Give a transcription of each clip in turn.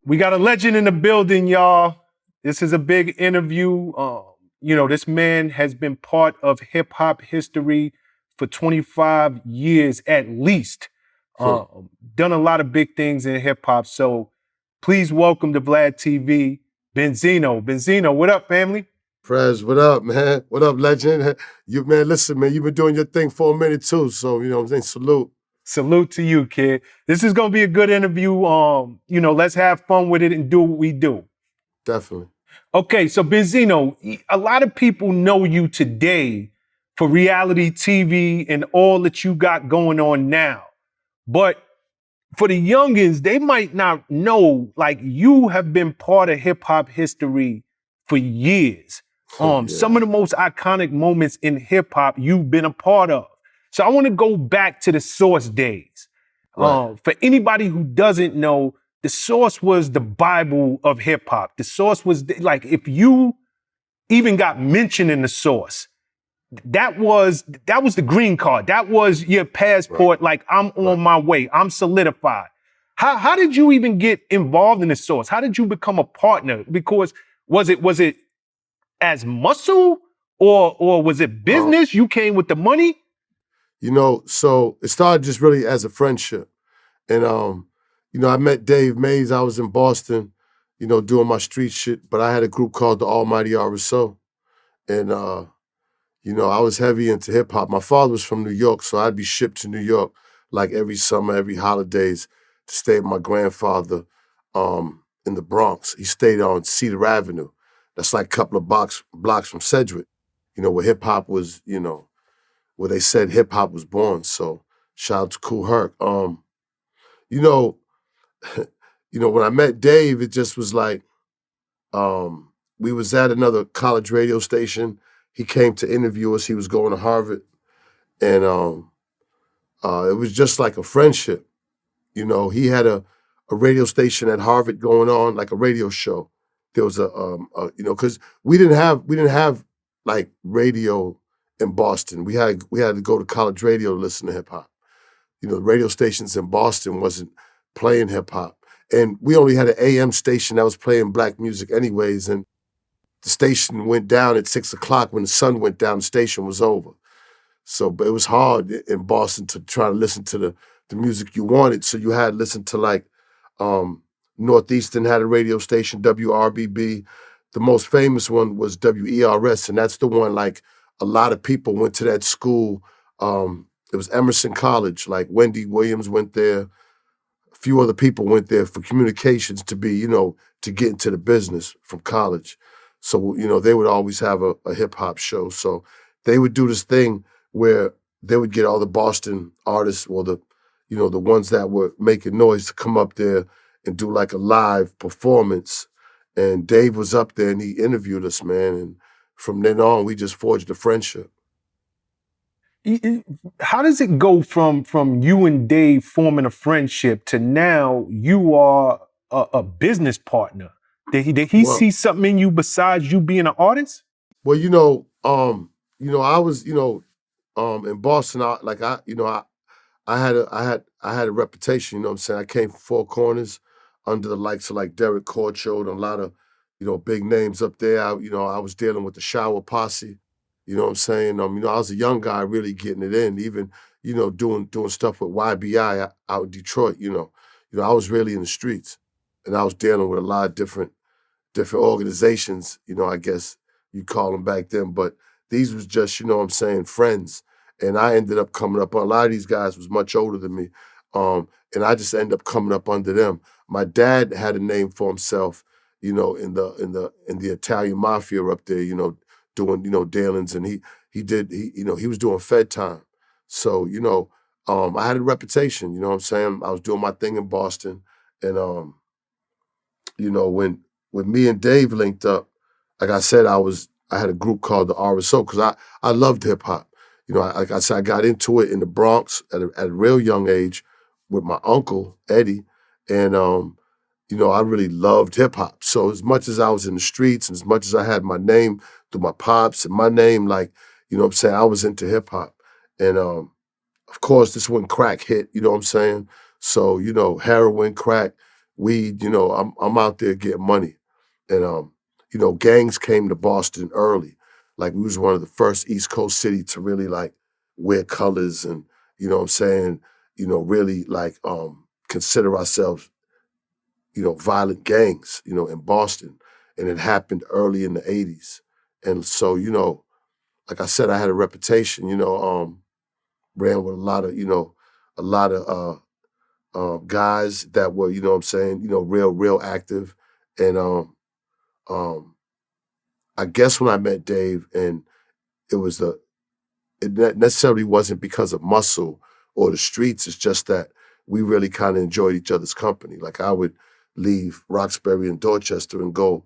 We got a legend in the building, y'all. This is a big interview. This man has been part of hip hop history for 25 years at least. Done a lot of big things in hip hop. So please welcome to VladTV, Benzino. Benzino, what up, family? Prez, what up, man? What up, legend? Listen, man, you've been doing your thing for a minute too, so, you know what I'm saying, salute. Salute to you, kid. This is going to be a good interview. Let's have fun with it and do what we do. Definitely. Okay, so Benzino, a lot of people know you today for reality TV and all that you got going on now. But for the youngins, they might not know, like, you have been part of hip hop history for years. Some of the most iconic moments in hip hop you've been a part of. So I want to go back to the Source days. Right. For anybody who doesn't know, the Source was the Bible of hip hop. The Source was like, if you even got mentioned in the Source, that was the green card. That was your passport. Right. Like, I'm on my way. I'm solidified. How did you even get involved in the Source? How did you become a partner? Because was it as muscle or was it business? You came with the money? So it started just really as a friendship. And, I met Dave Mays. I was in Boston, doing my street shit. But I had a group called the Almighty RICO. And, I was heavy into hip hop. My father was from New York, so I'd be shipped to New York like every summer, every holidays to stay with my grandfather in the Bronx. He stayed on Cedar Avenue. That's like a couple of blocks from Sedgwick, where hip hop was, where they said hip hop was born. So shout out to Kool Herc. When I met Dave, it just was like, we was at another college radio station. He came to interview us. He was going to Harvard. And it was just like a friendship. He had a radio station at Harvard going on, like a radio show. There was because we didn't have like radio in Boston. We had to go to college radio to listen to hip hop. The radio stations in Boston wasn't playing hip hop. And we only had an AM station that was playing black music anyways. And the station went down at 6 o'clock. When the sun went down, the station was over. So, but it was hard in Boston to try to listen to the music you wanted. So you had to listen to like Northeastern had a radio station, WRBB. The most famous one was WERS, and that's the one like a lot of people went to that school. It was Emerson College, like Wendy Williams went there. A few other people went there for communications to be, to get into the business from college. So, they would always have a hip hop show. So they would do this thing where they would get all the Boston artists or the ones that were making noise to come up there and do like a live performance. And Dave was up there and he interviewed us, man. And from then on, we just forged a friendship. How does it go from you and Dave forming a friendship to now you are a business partner? Did he see something in you besides you being an artist? Well, I was, in Boston. I had a reputation. You know what I'm saying? I came from Four Corners, under the likes of like Derek Corcho and a lot of, big names up there. I was dealing with the Shower Posse. You know what I'm saying? I was a young guy really getting it in, even, doing stuff with YBI out in Detroit. I was really in the streets, and I was dealing with a lot of different organizations. I guess you call them back then, but these was just, friends. And I ended up coming up on a lot of these guys was much older than me, and I just ended up coming up under them. My dad had a name for himself, in the Italian mafia up there, doing dealings, and he was doing Fed time. So I had a reputation. You know what I'm saying? I was doing my thing in Boston, and when me and Dave linked up, like I said, I had a group called the RSO because I loved hip hop. Like I said, I got into it in the Bronx at a real young age with my uncle Eddie, and I really loved hip hop. So as much as I was in the streets and as much as I had my name through my pops and my name, like, what I'm saying, I was into hip hop. And of course, this when crack hit, you know what I'm saying? So, heroin, crack, weed. You know, I'm out there getting money, and you know, gangs came to Boston early. Like we was one of the first East Coast city to really like wear colors and you know what I'm saying. You know, really like consider ourselves you know violent gangs. You know, in Boston, and it happened early in the '80s. And so you know, like I said, I had a reputation. You know, ran with a lot of you know a lot of guys that were, you know what I'm saying, you know, real active. And um, I guess when I met Dave and it was it necessarily wasn't because of muscle or the streets, it's just that we really kind of enjoyed each other's company. Like I would leave Roxbury and Dorchester and go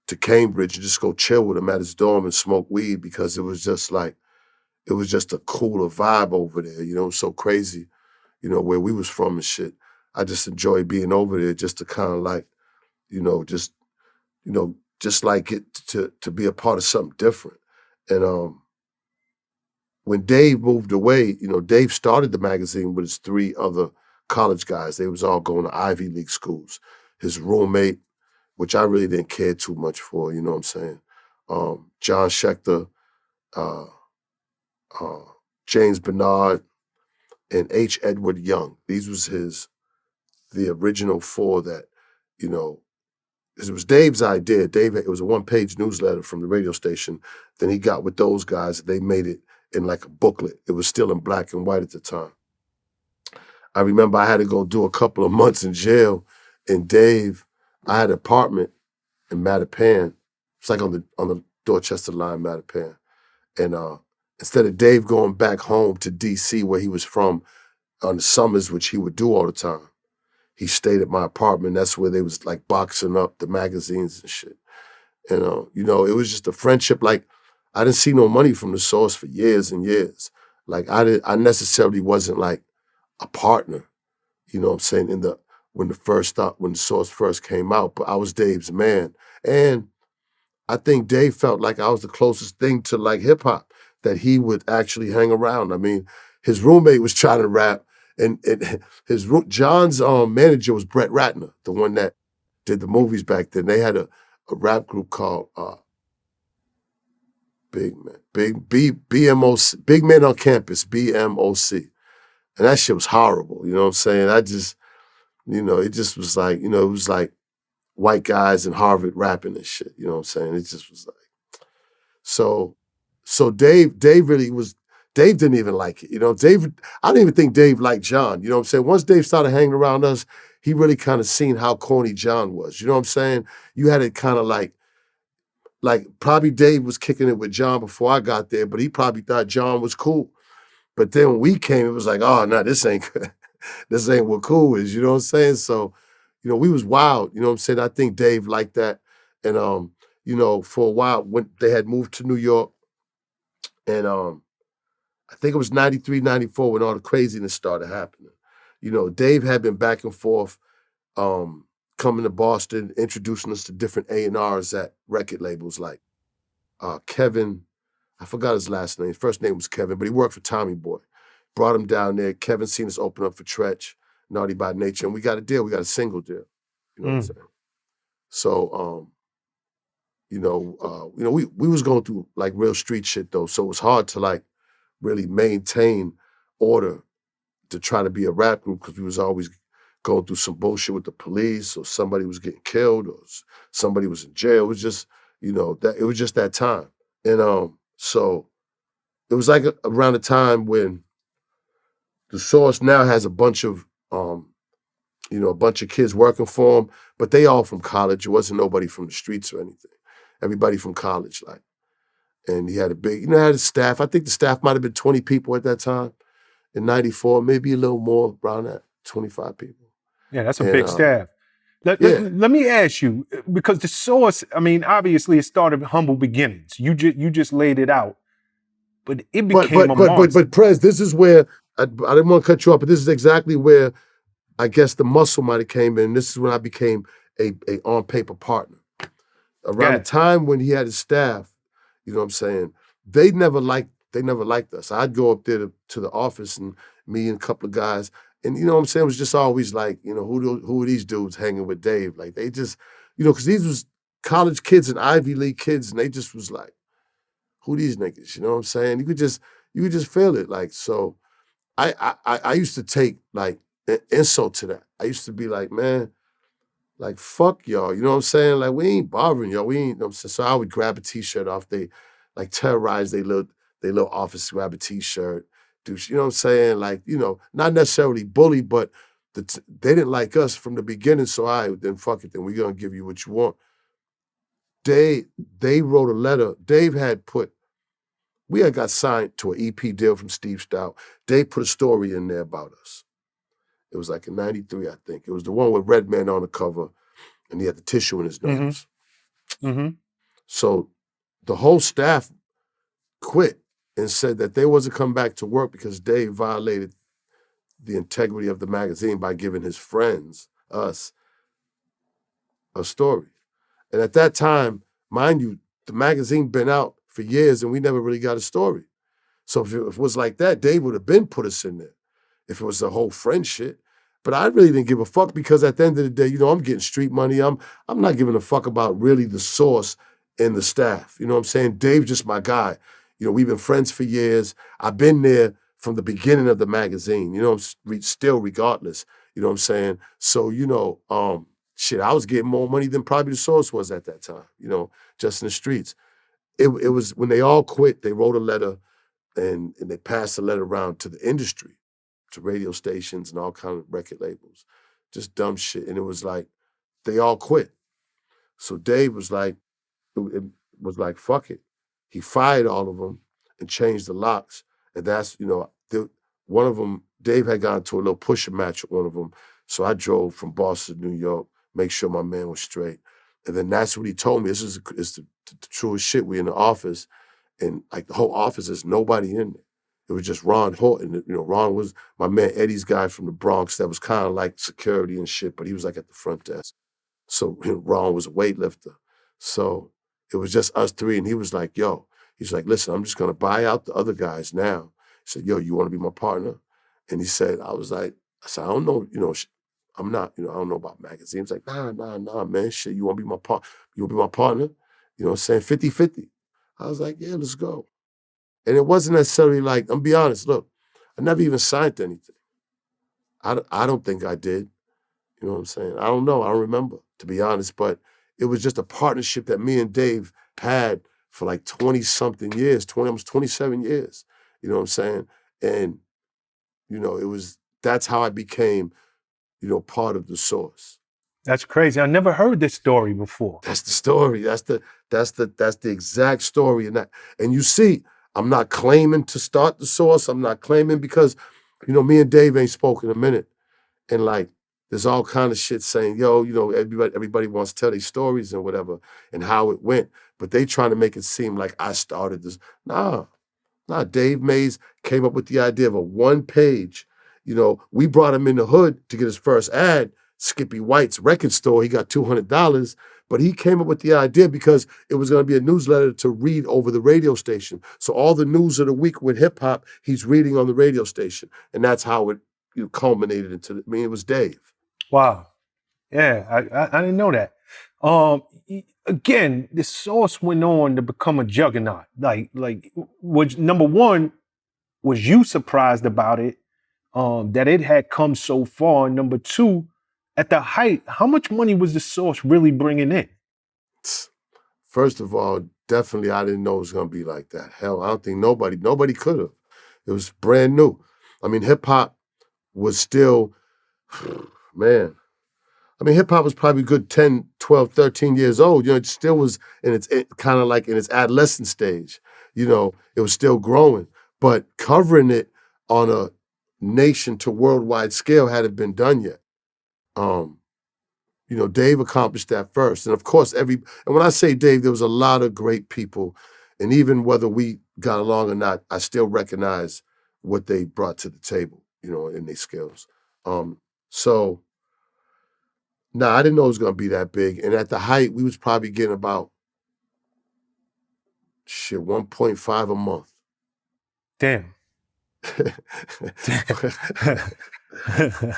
to Cambridge and just go chill with him at his dorm and smoke weed because it was just like, it was just a cooler vibe over there, you know, so crazy, you know, where we was from and shit. I just enjoy being over there just to kind of like, you know, just like it to be a part of something different. And when Dave moved away, you know, Dave started the magazine with his 3 other college guys. They was all going to Ivy League schools. His roommate, which I really didn't care too much for, you know what I'm saying? John Schechter, uh, uh, James Bernard, and H. Edward Young. These was the original 4 that, you know, it was Dave's idea. Dave, it was a 1-page newsletter from the radio station. Then he got with those guys. They made it in like a booklet. It was still in black and white at the time. I remember I had to go do a couple of months in jail. And Dave, I had an apartment in Mattapan. It's like on the Dorchester line, Mattapan. And instead of Dave going back home to D.C. where he was from on the summers, which he would do all the time, he stayed at my apartment. That's where they was like boxing up the magazines and shit. And you know, it was just a friendship. Like I didn't see no money from the source for years and years. Like I necessarily wasn't like a partner, you know what I'm saying, when the source first came out, but I was Dave's man. And I think Dave felt like I was the closest thing to like hip hop that he would actually hang around. I mean, his roommate was trying to rap, and John's manager was Brett Ratner, the one that did the movies back then. They had a rap group called Big Man, BMOC, Big Men on Campus, BMOC, and that shit was horrible. You know what I'm saying? I just, you know, it just was like, you know, it was like white guys in Harvard rapping and shit. You know what I'm saying? It just was like. So Dave didn't even like it. You know, I don't even think Dave liked John. You know what I'm saying? Once Dave started hanging around us, he really kind of seen how corny John was. You know what I'm saying? You had it kind of like probably Dave was kicking it with John before I got there, but he probably thought John was cool. But then when we came, it was like, oh no, this ain't this ain't what cool is. You know what I'm saying? So, you know, we was wild. You know what I'm saying? I think Dave liked that. And you know, for a while when they had moved to New York, and I think it was 93, 94 when all the craziness started happening. You know, Dave had been back and forth coming to Boston, introducing us to different A&Rs at record labels like Kevin, I forgot his last name. First name was Kevin, but he worked for Tommy Boy. Brought him down there. Kevin seen us open up for Tretch, Naughty by Nature, and we got a deal. We got a single deal. You know what I'm saying? So, you know, we was going through like real street shit though, so it was hard to like really maintain order to try to be a rap group because we was always going through some bullshit with the police, or somebody was getting killed, or somebody was in jail. It was just, you know, that it was just that time. And so it was like around the time when the Source now has a bunch of you know, a bunch of kids working for him, but they all from college. It wasn't nobody from the streets or anything. Everybody from college, like. And he had a big, you know, had a staff. I think the staff might have been 20 people at that time in 94, maybe a little more, around that, 25 people. Yeah, that's a big staff. Let me ask you, because the Source, I mean, obviously it started with humble beginnings. You just laid it out, but it became a monster. But Prez, this is where, I didn't want to cut you off, but this is exactly where I guess the muscle might have came in. This is when I became a on-paper partner. Around the time when he had his staff, you know what I'm saying, they never liked us. I'd go up there to the office, and me and a couple of guys, And you know what I'm saying? It was just always like, you know, who are these dudes hanging with Dave? Like they just, you know, because these was college kids and Ivy League kids, and they just was like, who these niggas? You know what I'm saying? You could just feel it. Like, so I used to take like an insult to that. I used to be like, man, like fuck y'all. You know what I'm saying? Like we ain't bothering y'all. We ain't, you know what I'm saying? So I would grab a t-shirt off. They like terrorize they little office, grab a t-shirt. Do you know what I'm saying? Like, you know, not necessarily bully, but they didn't like us from the beginning. So then fuck it. Then we're gonna give you what you want. They wrote a letter. We had got signed to an EP deal from Steve Stout. Dave put a story in there about us. It was like in '93, I think. It was the one with Redman on the cover, and he had the tissue in his nose. So the whole staff quit and said that they wasn't come back to work because Dave violated the integrity of the magazine by giving his friends, us, a story. And at that time, mind you, the magazine been out for years and we never really got a story. So if it was like that, Dave would have been put us in there if it was the whole friend shit. But I really didn't give a fuck because at the end of the day, you know, I'm getting street money. I'm not giving a fuck about really the source and the staff. You know what I'm saying? Dave's just my guy. You know, we've been friends for years. I've been there from the beginning of the magazine, you know, still regardless. You know what I'm saying? So, you know, shit, I was getting more money than probably the source was at that time, you know, just in the streets. It was when they all quit, they wrote a letter and they passed the letter around to the industry, to radio stations and all kind of record labels. Just dumb shit. And it was like, they all quit. So Dave was like, fuck it. He fired all of them and changed the locks. And that's, you know, one of them, Dave had gone to a little pusher match with one of them. So I drove from Boston to New York, make sure my man was straight. And then that's what he told me. This is the truest shit. We in the office, and like the whole office, there's nobody in there. It was just Ron Horton. You know, Ron was my man Eddie's guy from the Bronx that was kind of like security and shit, but he was like at the front desk. So you know, Ron was a weightlifter. So it was just us three, and he was like, yo, he's like, listen, I'm just gonna buy out the other guys now. He said, yo, you wanna be my partner? And he said, I said, I don't know, you know, I'm not, you know, I don't know about magazines. Like, nah, man, shit, you wanna be my partner? You wanna be my partner? You know what I'm saying? 50-50. I was like, yeah, let's go. And it wasn't necessarily like, I'm be honest, look, I never even signed anything. I don't think I did. You know what I'm saying? I don't know. I don't remember, to be honest. But it was just a partnership that me and Dave had for like 20-something years, almost 27 years. You know what I'm saying? And, you know, that's how I became, you know, part of the source. That's crazy. I never heard this story before. That's the story. That's the exact story. And you see, I'm not claiming to start the source. I'm not claiming because, you know, me and Dave ain't spoken a minute. And like, there's all kind of shit saying, yo, you know, everybody wants to tell their stories and whatever and how it went. But they trying to make it seem like I started this. Nah, Dave Mays came up with the idea of a 1-page. You know, we brought him in the hood to get his first ad, Skippy White's record store. He got $200. But he came up with the idea because it was going to be a newsletter to read over the radio station. So all the news of the week with hip hop, he's reading on the radio station. And that's how it culminated into, I mean, it was Dave. Wow. Yeah, I didn't know that. Again, the source went on to become a juggernaut. Like, was number one, was you surprised about it? That it had come so far. And number two, at the height, how much money was the source really bringing in? First of all, definitely I didn't know it was going to be like that. Hell, I don't think nobody could have. It was brand new. I mean, hip hop was still, man, I mean, hip hop was probably good 10, 12, 13 years old. You know, it still was kind of like in its adolescent stage. You know, it was still growing. But covering it on a nation to worldwide scale hadn't been done yet. You know, Dave accomplished that first. And of course, and when I say Dave, there was a lot of great people. And even whether we got along or not, I still recognize what they brought to the table, you know, in their skills. So, I didn't know it was going to be that big. And at the height, we was probably getting about, 1.5 a month. Damn.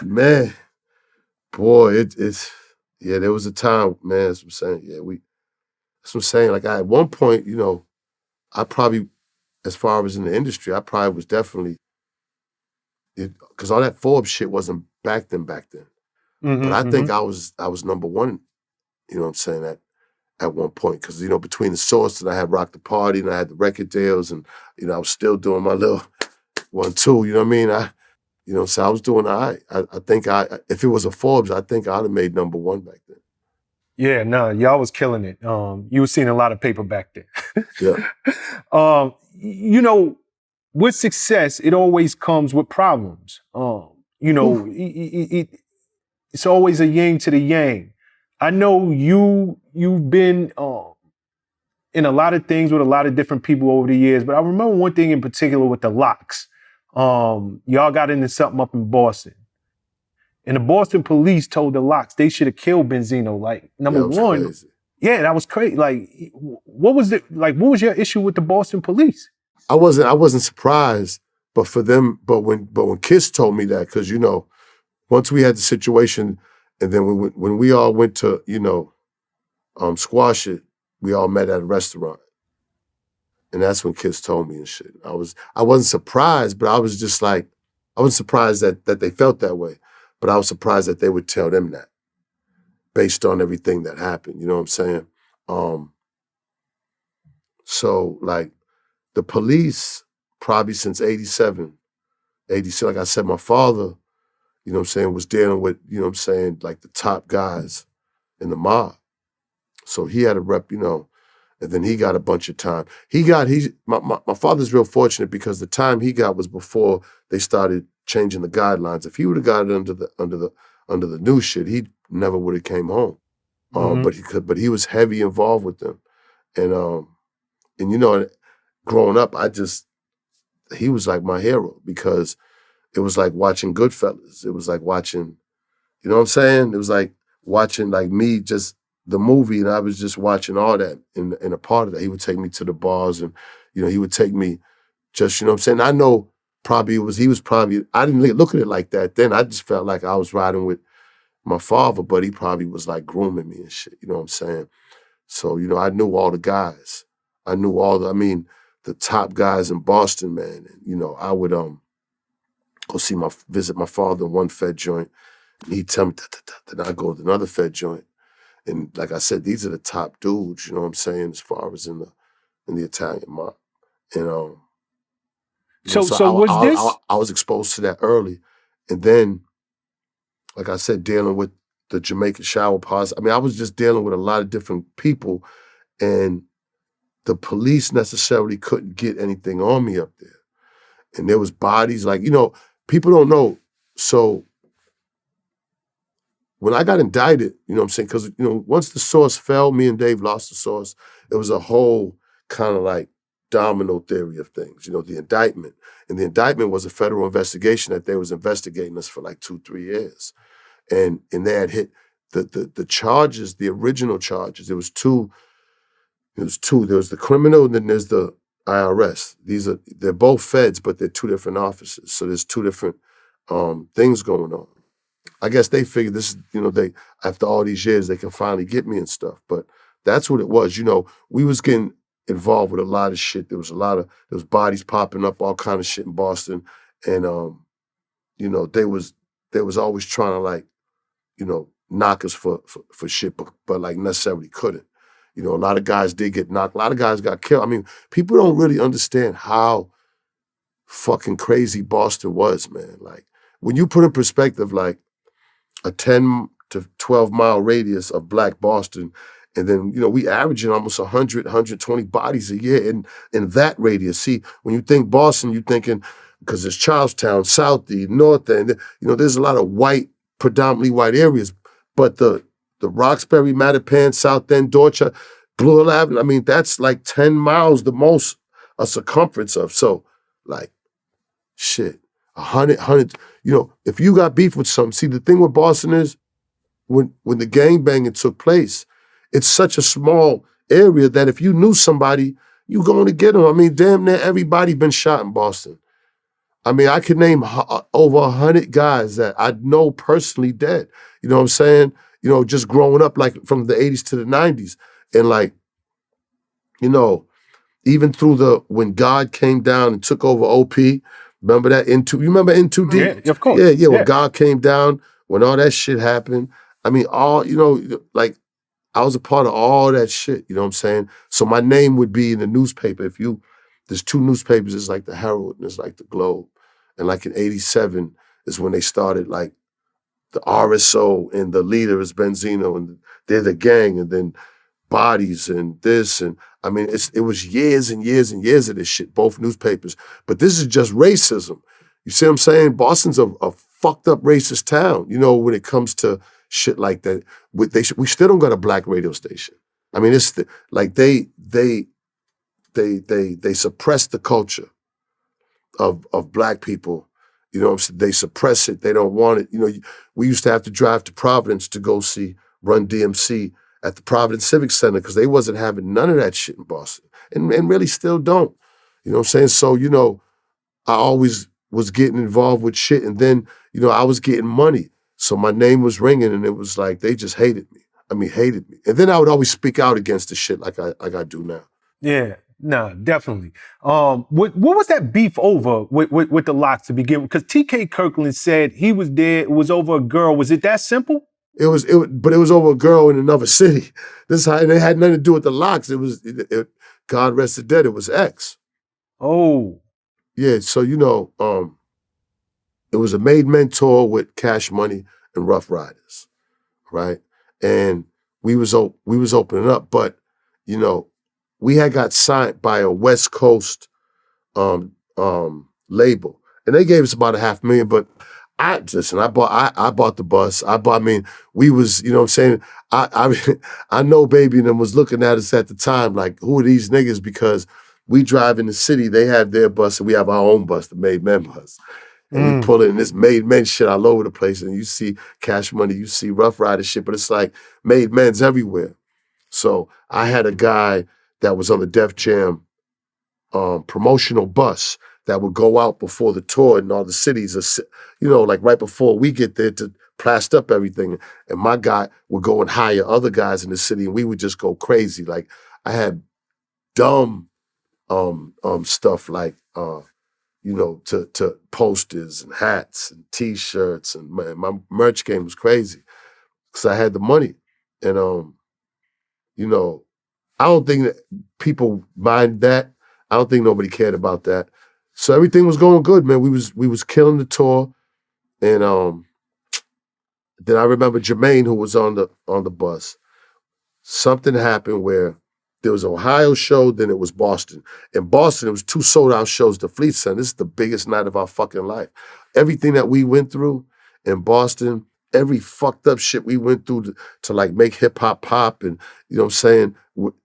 Man, boy, it's yeah, there was a time, man, that's what I'm saying. Yeah, that's what I'm saying. Like at one point, you know, I probably, as far as in the industry, I probably was definitely, because all that Forbes shit wasn't back then. But I think I was number one, you know what I'm saying, at one point. Because, you know, between the Source and I had Rock the Party and I had the record deals and, you know, I was still doing my little 1-2, you know what I mean? You know, so I was doing all right. I think if it was a Forbes, I think I'd have made number one back then. Yeah, no, y'all was killing it. You were seeing a lot of paper back then. Yeah. You know, with success, it always comes with problems. You know, it's always a yin to the yang. I know you've been in a lot of things with a lot of different people over the years, but I remember one thing in particular with the Lox. Y'all got into something up in Boston. And the Boston police told the Lox they should have killed Benzino. Like, number one. Crazy. Yeah, that was crazy. Like, what was what was your issue with the Boston police? I wasn't surprised, but for them, but when Kiss told me that, because, you know, once we had the situation, and then when we all went to, you know, squash it, we all met at a restaurant. And that's when Kiss told me and shit. I wasn't surprised, but I was just like, I wasn't surprised that they felt that way. But I was surprised that they would tell them that based on everything that happened. You know what I'm saying? So like the police, probably since 87, like I said, my father, you know what I'm saying, was dealing with, you know what I'm saying, like the top guys in the mob. So he had a rep, you know, and then he got a bunch of time. My father's real fortunate because the time he got was before they started changing the guidelines. If he would have got it under the new shit, he never would have came home. But he was heavy involved with them. And you know, growing up, he was like my hero because it was like watching Goodfellas. It was like watching, you know what I'm saying? It was like watching like me just the movie, and I was just watching all that in a part of that. He would take me to the bars, and, you know, he would take me just, you know what I'm saying? I know probably I didn't look at it like that then. I just felt like I was riding with my father, but he probably was like grooming me and shit, you know what I'm saying? So, you know, I knew all the guys. I knew the top guys in Boston, man. And, you know, I would go visit my father in one Fed joint, and he'd tell me, then I'd go to another Fed joint. And like I said, these are the top dudes, you know what I'm saying, as far as in the Italian mob. And I was exposed to that early. And then, like I said, dealing with the Jamaican shower posse. I mean, I was just dealing with a lot of different people, and the police necessarily couldn't get anything on me up there. And there was bodies, like, you know, people don't know. So when I got indicted, you know what I'm saying? Because, you know, once the Source fell, me and Dave lost the Source, it was a whole kind of like domino theory of things, you know, the indictment. And the indictment was a federal investigation that they was investigating us for like 2-3 years. And they had hit the charges, the original charges. There was two. There was the criminal, and then there's the IRS. They're both feds, but they're two different offices. So there's two different things going on. I guess they figured this is, you know, after all these years, they can finally get me and stuff. But that's what it was. You know, we was getting involved with a lot of shit. There was bodies popping up, all kind of shit in Boston. And, you know, they was always trying to, like, you know, knock us for shit, but like necessarily couldn't. You know, a lot of guys did get knocked. A lot of guys got killed. I mean, people don't really understand how fucking crazy Boston was, man. Like, when you put in perspective, like, a 10 to 12 mile radius of Black Boston, and then, you know, we averaging almost 100, 120 bodies a year in that radius. See, when you think Boston, you're thinking, because there's Charlestown, South End, North End, you know, there's a lot of predominantly white areas, but the Roxbury, Mattapan, South End, Dorchester, Blue Hill Avenue, I mean, that's like 10 miles the most a circumference of. So, like, shit, 100, you know, if you got beef with something, see, the thing with Boston is, when the gangbanging took place, it's such a small area that if you knew somebody, you going to get them. I mean, damn near everybody been shot in Boston. I mean, I could name over 100 guys that I know personally dead. You know what I'm saying? You know, just growing up like from the 80s to the 90s. And like, you know, even through when God came down and took over OP, remember that you remember N2D? Yeah, of course. Yeah, when God came down, when all that shit happened. I mean, like I was a part of all that shit, you know what I'm saying? So my name would be in the newspaper. There's two newspapers, it's like the Herald and it's like the Globe. And like in 87 is when they started like the RSO and the leader is Benzino and they're the gang and then Bodies and this and I mean it was years and years and years of this shit, both newspapers. But this is just racism. You see what I'm saying? Boston's a fucked up racist town, you know, when it comes to shit like that. We still don't got a black radio station. I mean, it's like they suppress the culture of black people. You know what I'm saying? They suppress it. They don't want it. You know, we used to have to drive to Providence to go see Run DMC at the Providence Civic Center because they wasn't having none of that shit in Boston and really still don't. You know what I'm saying? So, you know, I always was getting involved with shit and then, you know, I was getting money. So my name was ringing and it was like, they just hated me. I mean, hated me. And then I would always speak out against the shit like I do now. Yeah, no, definitely. What was that beef over with the Lox to begin with? Because TK Kirkland said he was there, it was over a girl. Was it that simple? But it was over a girl in another city. And it had nothing to do with the Lox. God rest the dead, it was X. Oh. Yeah, so you know, it was a Made Men tour with Cash Money and Rough Riders, right? And we was opening up, but you know, we had got signed by a West Coast label, and they gave us about $500,000. But I bought the bus. We was, you know what I'm saying? I know Baby and them was looking at us at the time like, who are these niggas? Because we drive in the city, they have their bus, and we have our own bus, the Made Men bus. And we pull in this Made Men shit all over the place, and you see Cash Money, you see Rough Rider shit, but it's like Made Men's everywhere. So I had a guy that was on the Def Jam promotional bus that would go out before the tour in all the cities, you know, like right before we get there to plaster up everything. And my guy would go and hire other guys in the city, and we would just go crazy. Like I had dumb stuff like you know, to posters and hats and T-shirts, and my merch game was crazy because I had the money. And you know, I don't think that people mind that. I don't think nobody cared about that. So everything was going good, man. We was killing the tour, and then I remember Jermaine, who was on the bus. Something happened where there was an Ohio show, then it was Boston. In Boston, it was 2 sold-out shows, the Fleet Center. This is the biggest night of our fucking life. Everything that we went through in Boston, every fucked up shit we went through to like make hip-hop pop, and you know what I'm saying?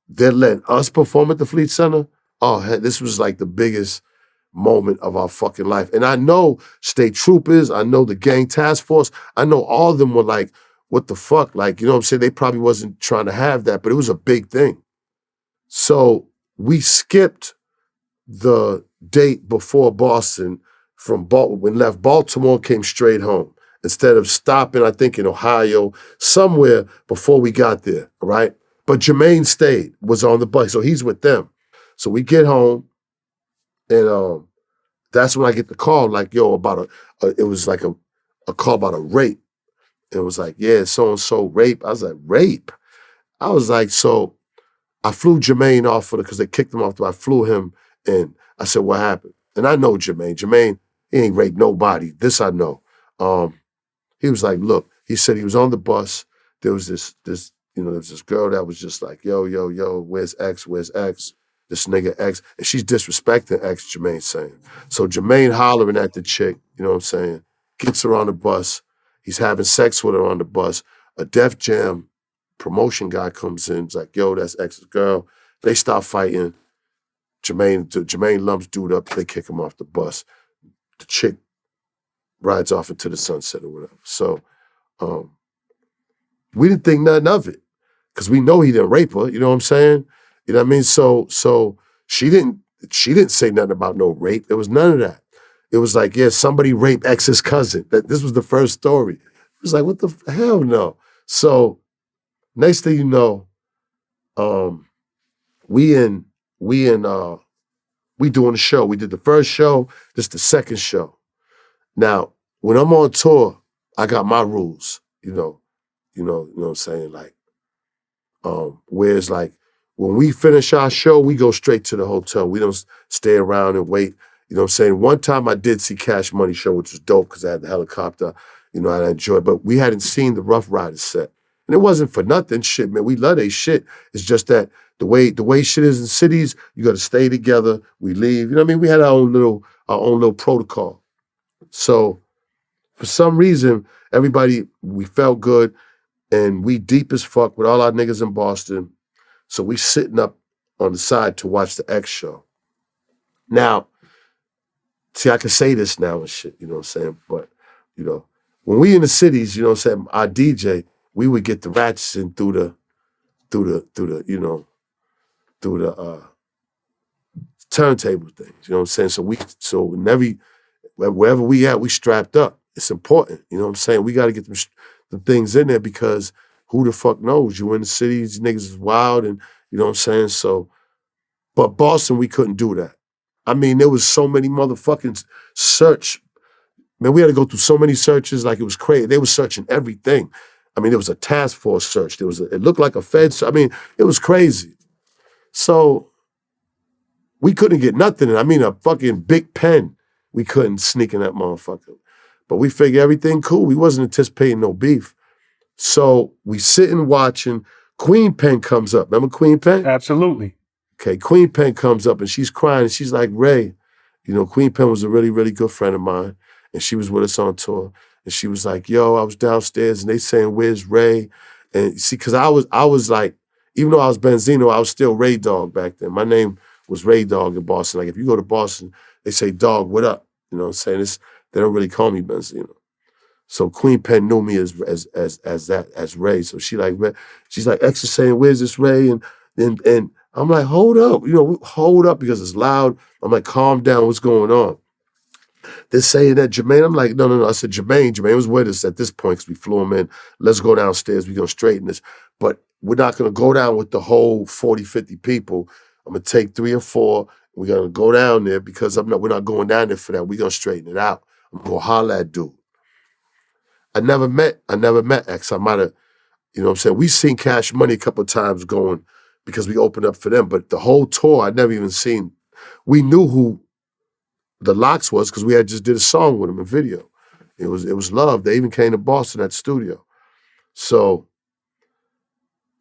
They're letting us perform at the Fleet Center. Oh, this was like the biggest moment of our fucking life. And I know State Troopers, I know the Gang Task Force, I know all of them were like, what the fuck? Like, you know what I'm saying? They probably wasn't trying to have that, but it was a big thing. So we skipped the date before Boston when left Baltimore, came straight home. Instead of stopping, I think in Ohio, somewhere before we got there, right? But Jermaine was on the bus, so he's with them. So we get home, and that's when I get the call, like, yo, about it was like a call about a rape. It was like, yeah, so-and-so rape. I was like, rape? I was like, so I flew Jermaine off because they kicked him off. I flew him in. I said, what happened? And I know Jermaine. Jermaine, he ain't raped nobody. This I know. He was like, look, he said he was on the bus. There was this, there was this girl that was just like, yo, where's X? Where's X? This nigga X. And she's disrespecting X, Jermaine's saying. So Jermaine hollering at the chick, you know what I'm saying, gets her on the bus. He's having sex with her on the bus. A Def Jam promotion guy comes in. He's like, yo, that's X's girl. They start fighting. Jermaine lumps dude up. They kick him off the bus. The chick rides off into the sunset or whatever. So we didn't think nothing of it because we know he didn't rape her. You know what I'm saying? You know what I mean? So she didn't say nothing about no rape. There was none of that. it was like, yeah, somebody raped X's cousin. This was the first story. It was like, what the hell no? So next thing you know, we doing the show. We did the first show, this the second show. Now, when I'm on tour, I got my rules, you know what I'm saying? Like, whereas like when we finish our show, we go straight to the hotel. We don't stay around and wait. You know what I'm saying? One time I did see Cash Money show, which was dope because I had the helicopter, I enjoyed it. But we hadn't seen the Rough Riders set. And it wasn't for nothing, shit, man. We love they shit. It's just that the way shit is in cities, you gotta stay together. We leave. You know what I mean? We had our own little protocol. So for some reason, everybody, we felt good and we deep as fuck with all our niggas in Boston. So we sitting up on the side to watch the X show. Now, see, I can say this now and shit, you know what I'm saying? But, when we in the cities, you know what I'm saying, our DJ, we would get the ratchets in through the turntable things, you know what I'm saying? So wherever we at, we strapped up. It's important, you know what I'm saying? We got to get the things in there because who the fuck knows? You in the cities, niggas is wild, and you know what I'm saying? So, but Boston, we couldn't do that. I mean, there was so many motherfucking search. Man, we had to go through so many searches like it was crazy. They were searching everything. I mean, there was a task force search. It looked like a Fed search. I mean, it was crazy. So we couldn't get nothing. I mean, a fucking big pen. We couldn't sneak in that motherfucker. But we figured everything cool. We wasn't anticipating no beef. So we sitting watching. Queen Pen comes up. Remember Queen Pen? Absolutely. Okay, Queen Pen comes up and she's crying and she's like, Ray, Queen Pen was a really, really good friend of mine and she was with us on tour. And she was like, yo, I was downstairs and they saying, where's Ray? And see, because I was like, even though I was Benzino, I was still Ray Dog back then. My name was Ray Dog in Boston. Like if you go to Boston, they say, dog, what up? You know what I'm saying? They don't really call me Benzino. So Queen Pen knew me as Ray. So she's like, X is saying, where's this Ray? And I'm like, hold up, hold up because it's loud. I'm like, calm down, what's going on? They're saying that Jermaine, I'm like, no. I said, Jermaine was with us at this point because we flew him in. Let's go downstairs, we're gonna straighten this. But we're not gonna go down with the whole 40, 50 people. I'm gonna take 3 or 4, we're gonna go down there because we're not going down there for that. We're gonna straighten it out. I'm gonna holler at dude. I never met X. I might have, you know what I'm saying? We seen Cash Money a couple of times going because we opened up for them, but the whole tour, I'd never even seen. We knew who the Lox was because we had just did a song with him, a video. It was love. They even came to Boston at the studio. So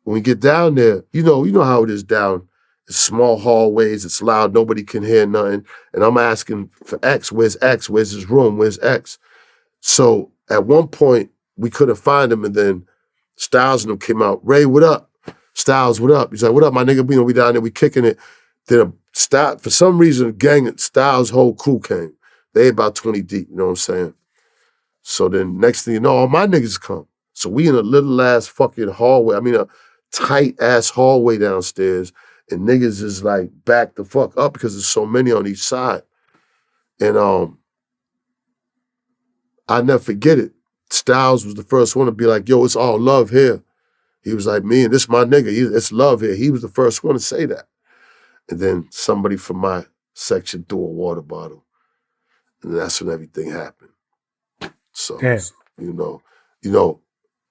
when we get down there, you know how it is down. It's small hallways, it's loud, nobody can hear nothing. And I'm asking for X, where's X? Where's his room? Where's X? So at one point, we couldn't find him, and then Styles and them came out. Ray, what up? Styles, what up? He's like, what up, my nigga? We down there, we kicking it. Then for some reason, a gang of Styles' whole crew came. They about 20 deep, you know what I'm saying? So then next thing you know, all my niggas come. So we in a little ass fucking hallway. I mean, a tight ass hallway downstairs, and niggas is like back the fuck up because there's so many on each side. And I never forget it. Styles was the first one to be like, yo, it's all love here. He was like, me and this my nigga, it's love here. He was the first one to say that. And then somebody from my section threw a water bottle. And that's when everything happened. So,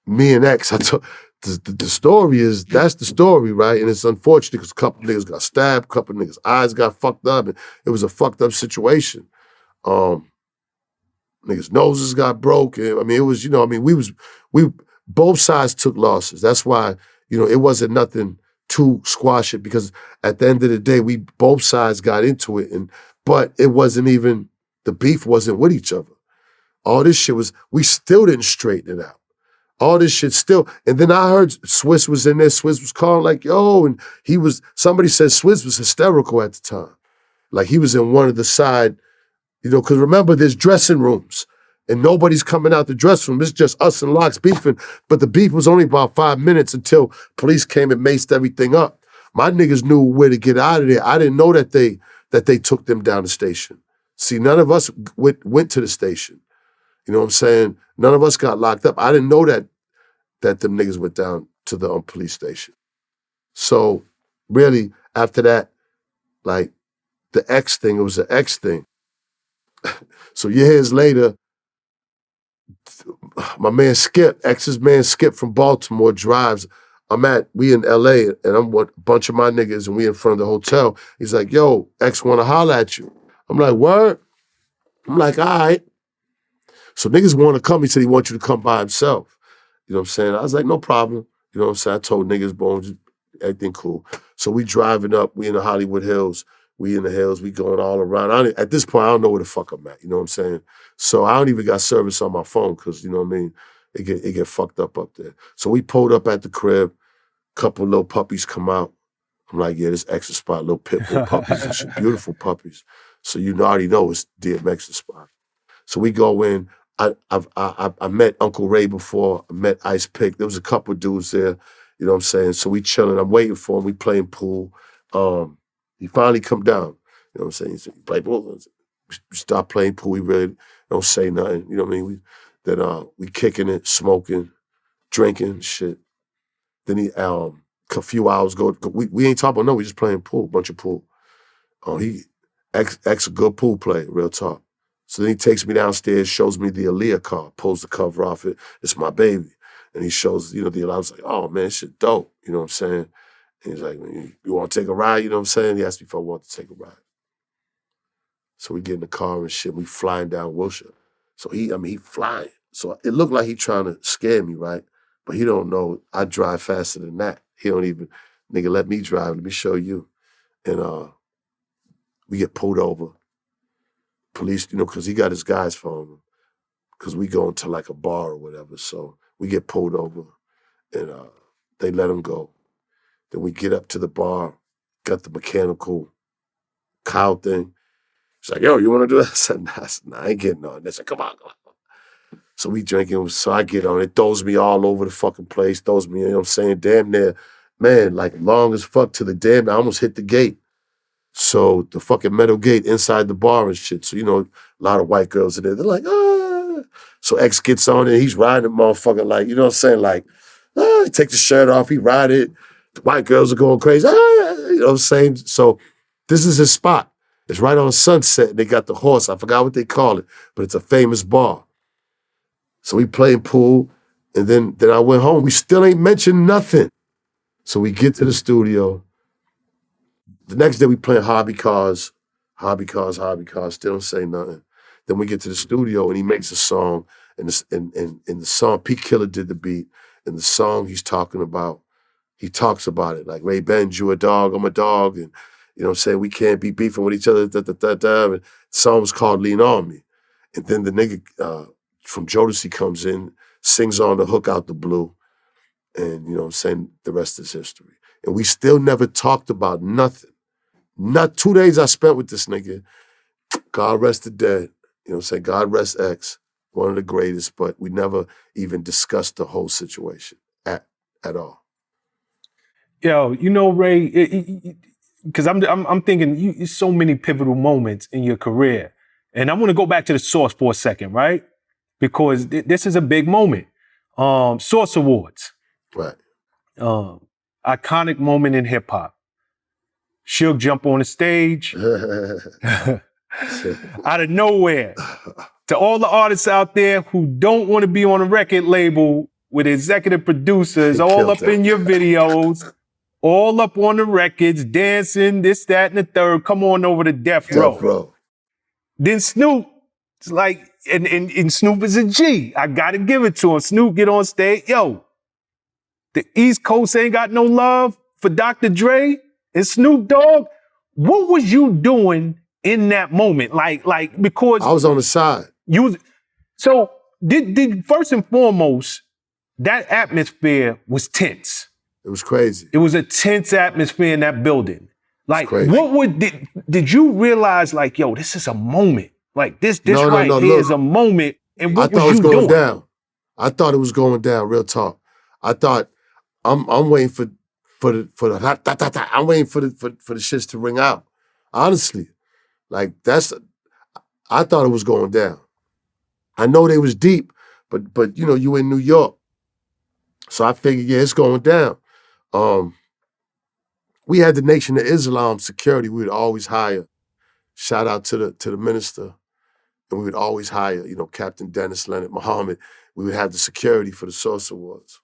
me and X, the story is, that's the story, right? And it's unfortunate because a couple niggas got stabbed, a couple niggas' eyes got fucked up, and it was a fucked up situation. Niggas' noses got broken. I mean, it was, we both sides took losses. That's why, it wasn't nothing to squash it because at the end of the day, we both sides got into it, but it wasn't even, the beef wasn't with each other. All this shit we still didn't straighten it out. All this shit still, and then I heard Swiss was in there, Swiss was calling like, yo, and somebody said Swiss was hysterical at the time. Like he was in one of the side, because remember there's dressing rooms and nobody's coming out the dressing room. It's just us and Lox beefing, but the beef was only about 5 minutes until police came and maced everything up. My niggas knew where to get out of there. I didn't know that they took them down the station. See, none of us went to the station. You know what I'm saying? None of us got locked up. I didn't know that them niggas went down to the police station. So really, after that, like the X thing, it was an X thing. So years later, my man Skip, X's man Skip from Baltimore drives. We in LA, and I'm with a bunch of my niggas, and we in front of the hotel. He's like, yo, X wanna holler at you. I'm like, word? I'm like, all right. So niggas wanna come. He said he wants you to come by himself. You know what I'm saying? I was like, no problem. You know what I'm saying? I told niggas, bones, everything cool. So we driving up, we in the Hollywood Hills. We in the hills, we going all around. At this point, I don't know where the fuck I'm at, you know what I'm saying? So I don't even got service on my phone because, you know what I mean, it get fucked up there. So we pulled up at the crib, couple little puppies come out. I'm like, yeah, this extra spot, little pit bull puppies and shit, beautiful puppies. So you already know it's DMX's spot. So we go in. I met Uncle Ray before. I met Ice Pick. There was a couple dudes there, you know what I'm saying? So we chilling. I'm waiting for him. We playing pool. He finally come down. You know what I'm saying? He said, you play pool? We start playing pool. We really don't say nothing. You know what I mean? We kicking it, smoking, drinking, shit. Then a few hours go. We ain't talking about no. We just playing pool, bunch of pool. X a good pool player, real talk. So then he takes me downstairs, shows me the Aaliyah car, pulls the cover off it. It's my baby. And he shows, the Aaliyah. I was like, oh man, shit dope. You know what I'm saying? And he's like, you want to take a ride? You know what I'm saying? He asked me if I wanted to take a ride. So we get in the car and shit. We flying down Wilshire. So he flying. So it looked like he trying to scare me, right? But he don't know I drive faster than that. He don't even, nigga, let me drive. Let me show you. And we get pulled over. Police, because he got his guys following him. Because we go into like a bar or whatever. So we get pulled over and they let him go. Then we get up to the bar, got the mechanical cow thing. He's like, yo, you want to do that? I said, nah, I ain't getting on. They said, come on. So we drinking. So I get on. It throws me all over the fucking place. Throws me, you know what I'm saying? Damn near, man, like long as fuck to the damn. I almost hit the gate. So the fucking metal gate inside the bar and shit. So, a lot of white girls in there. They're like, ah. So X gets on it. He's riding the motherfucker like, you know what I'm saying? Like, he takes the shirt off. He ride it. The white girls are going crazy. You know what I'm saying? So this is his spot. It's right on Sunset. And they got the horse. I forgot what they call it, but it's a famous bar. So we playing pool, and then I went home. We still ain't mentioned nothing. So we get to the studio. The next day we playing hobby cars, still don't say nothing. Then we get to the studio and he makes a song, and the song, Pete Killer did the beat, and the song he talks about it, like, Ray Benz, you a dog, I'm a dog, and you know what I'm saying, we can't be beefing with each other, And the song was called Lean On Me. And then the nigga from Jodeci comes in, sings on the hook out the blue, and you know what I'm saying, the rest is history. And we still never talked about nothing. Not 2 days I spent with this nigga. God rest the dead. You know what I'm saying? God rest X, one of the greatest, but we never even discussed the whole situation at all. Yo, Ray, because I'm thinking so many pivotal moments in your career. And I want to go back to the Source for a second, right? Because this is a big moment. Source Awards. Right. Iconic moment in hip hop. Suge jump on the stage. Out of nowhere. To all the artists out there who don't want to be on a record label with executive producers all up in your videos, all up on the records, dancing, this, that, and the third, come on over to Death Row. Then Snoop, it's like, and Snoop is a G. I gotta give it to him. Snoop get on stage, yo, the East Coast ain't got no love for Dr. Dre and Snoop Dogg. What was you doing in that moment? Like because I was on the side. So did first and foremost, that atmosphere was tense. It was crazy. It was a tense atmosphere in that building. Like, did you realize, like, yo, this is a moment. Like, this here is a moment. And what was you doing? Down. I thought it was going down, real talk. I thought, I'm waiting for the I'm waiting for the shits to ring out. Honestly. Like, I thought it was going down. I know they was deep, but you know, you in New York. So I figured, yeah, it's going down. We had the Nation of Islam security we would always hire. Shout out to the minister. And we would always hire, you know, Captain Dennis Leonard Muhammad. We would have the security for the Source Awards.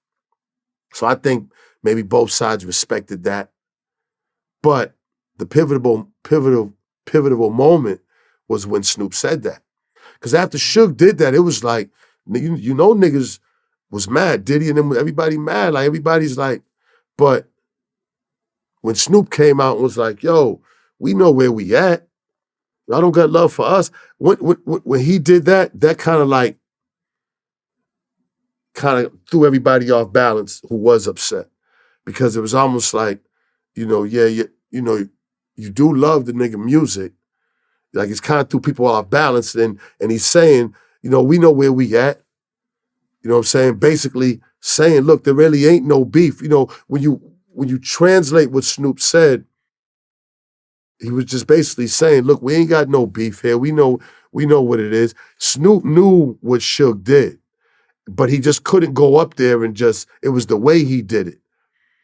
So I think maybe both sides respected that. But the pivotal moment was when Snoop said that. Because after Suge did that, it was like, you know niggas was mad. Diddy and them, everybody mad. Like, everybody's like, but when Snoop came out and was like, yo, we know where we at. Y'all don't got love for us. When he did that, that kind of threw everybody off balance who was upset. Because it was almost like, you know, yeah, you know, you do love the nigga music. Like, it's kind of threw people off balance. And he's saying, you know, we know where we at. You know what I'm saying? Basically saying, look, there really ain't no beef. You know, when you translate what Snoop said, he was just basically saying, look, we ain't got no beef here. We know what it is. Snoop knew what Suge did, but he just couldn't go up there and it was the way he did it.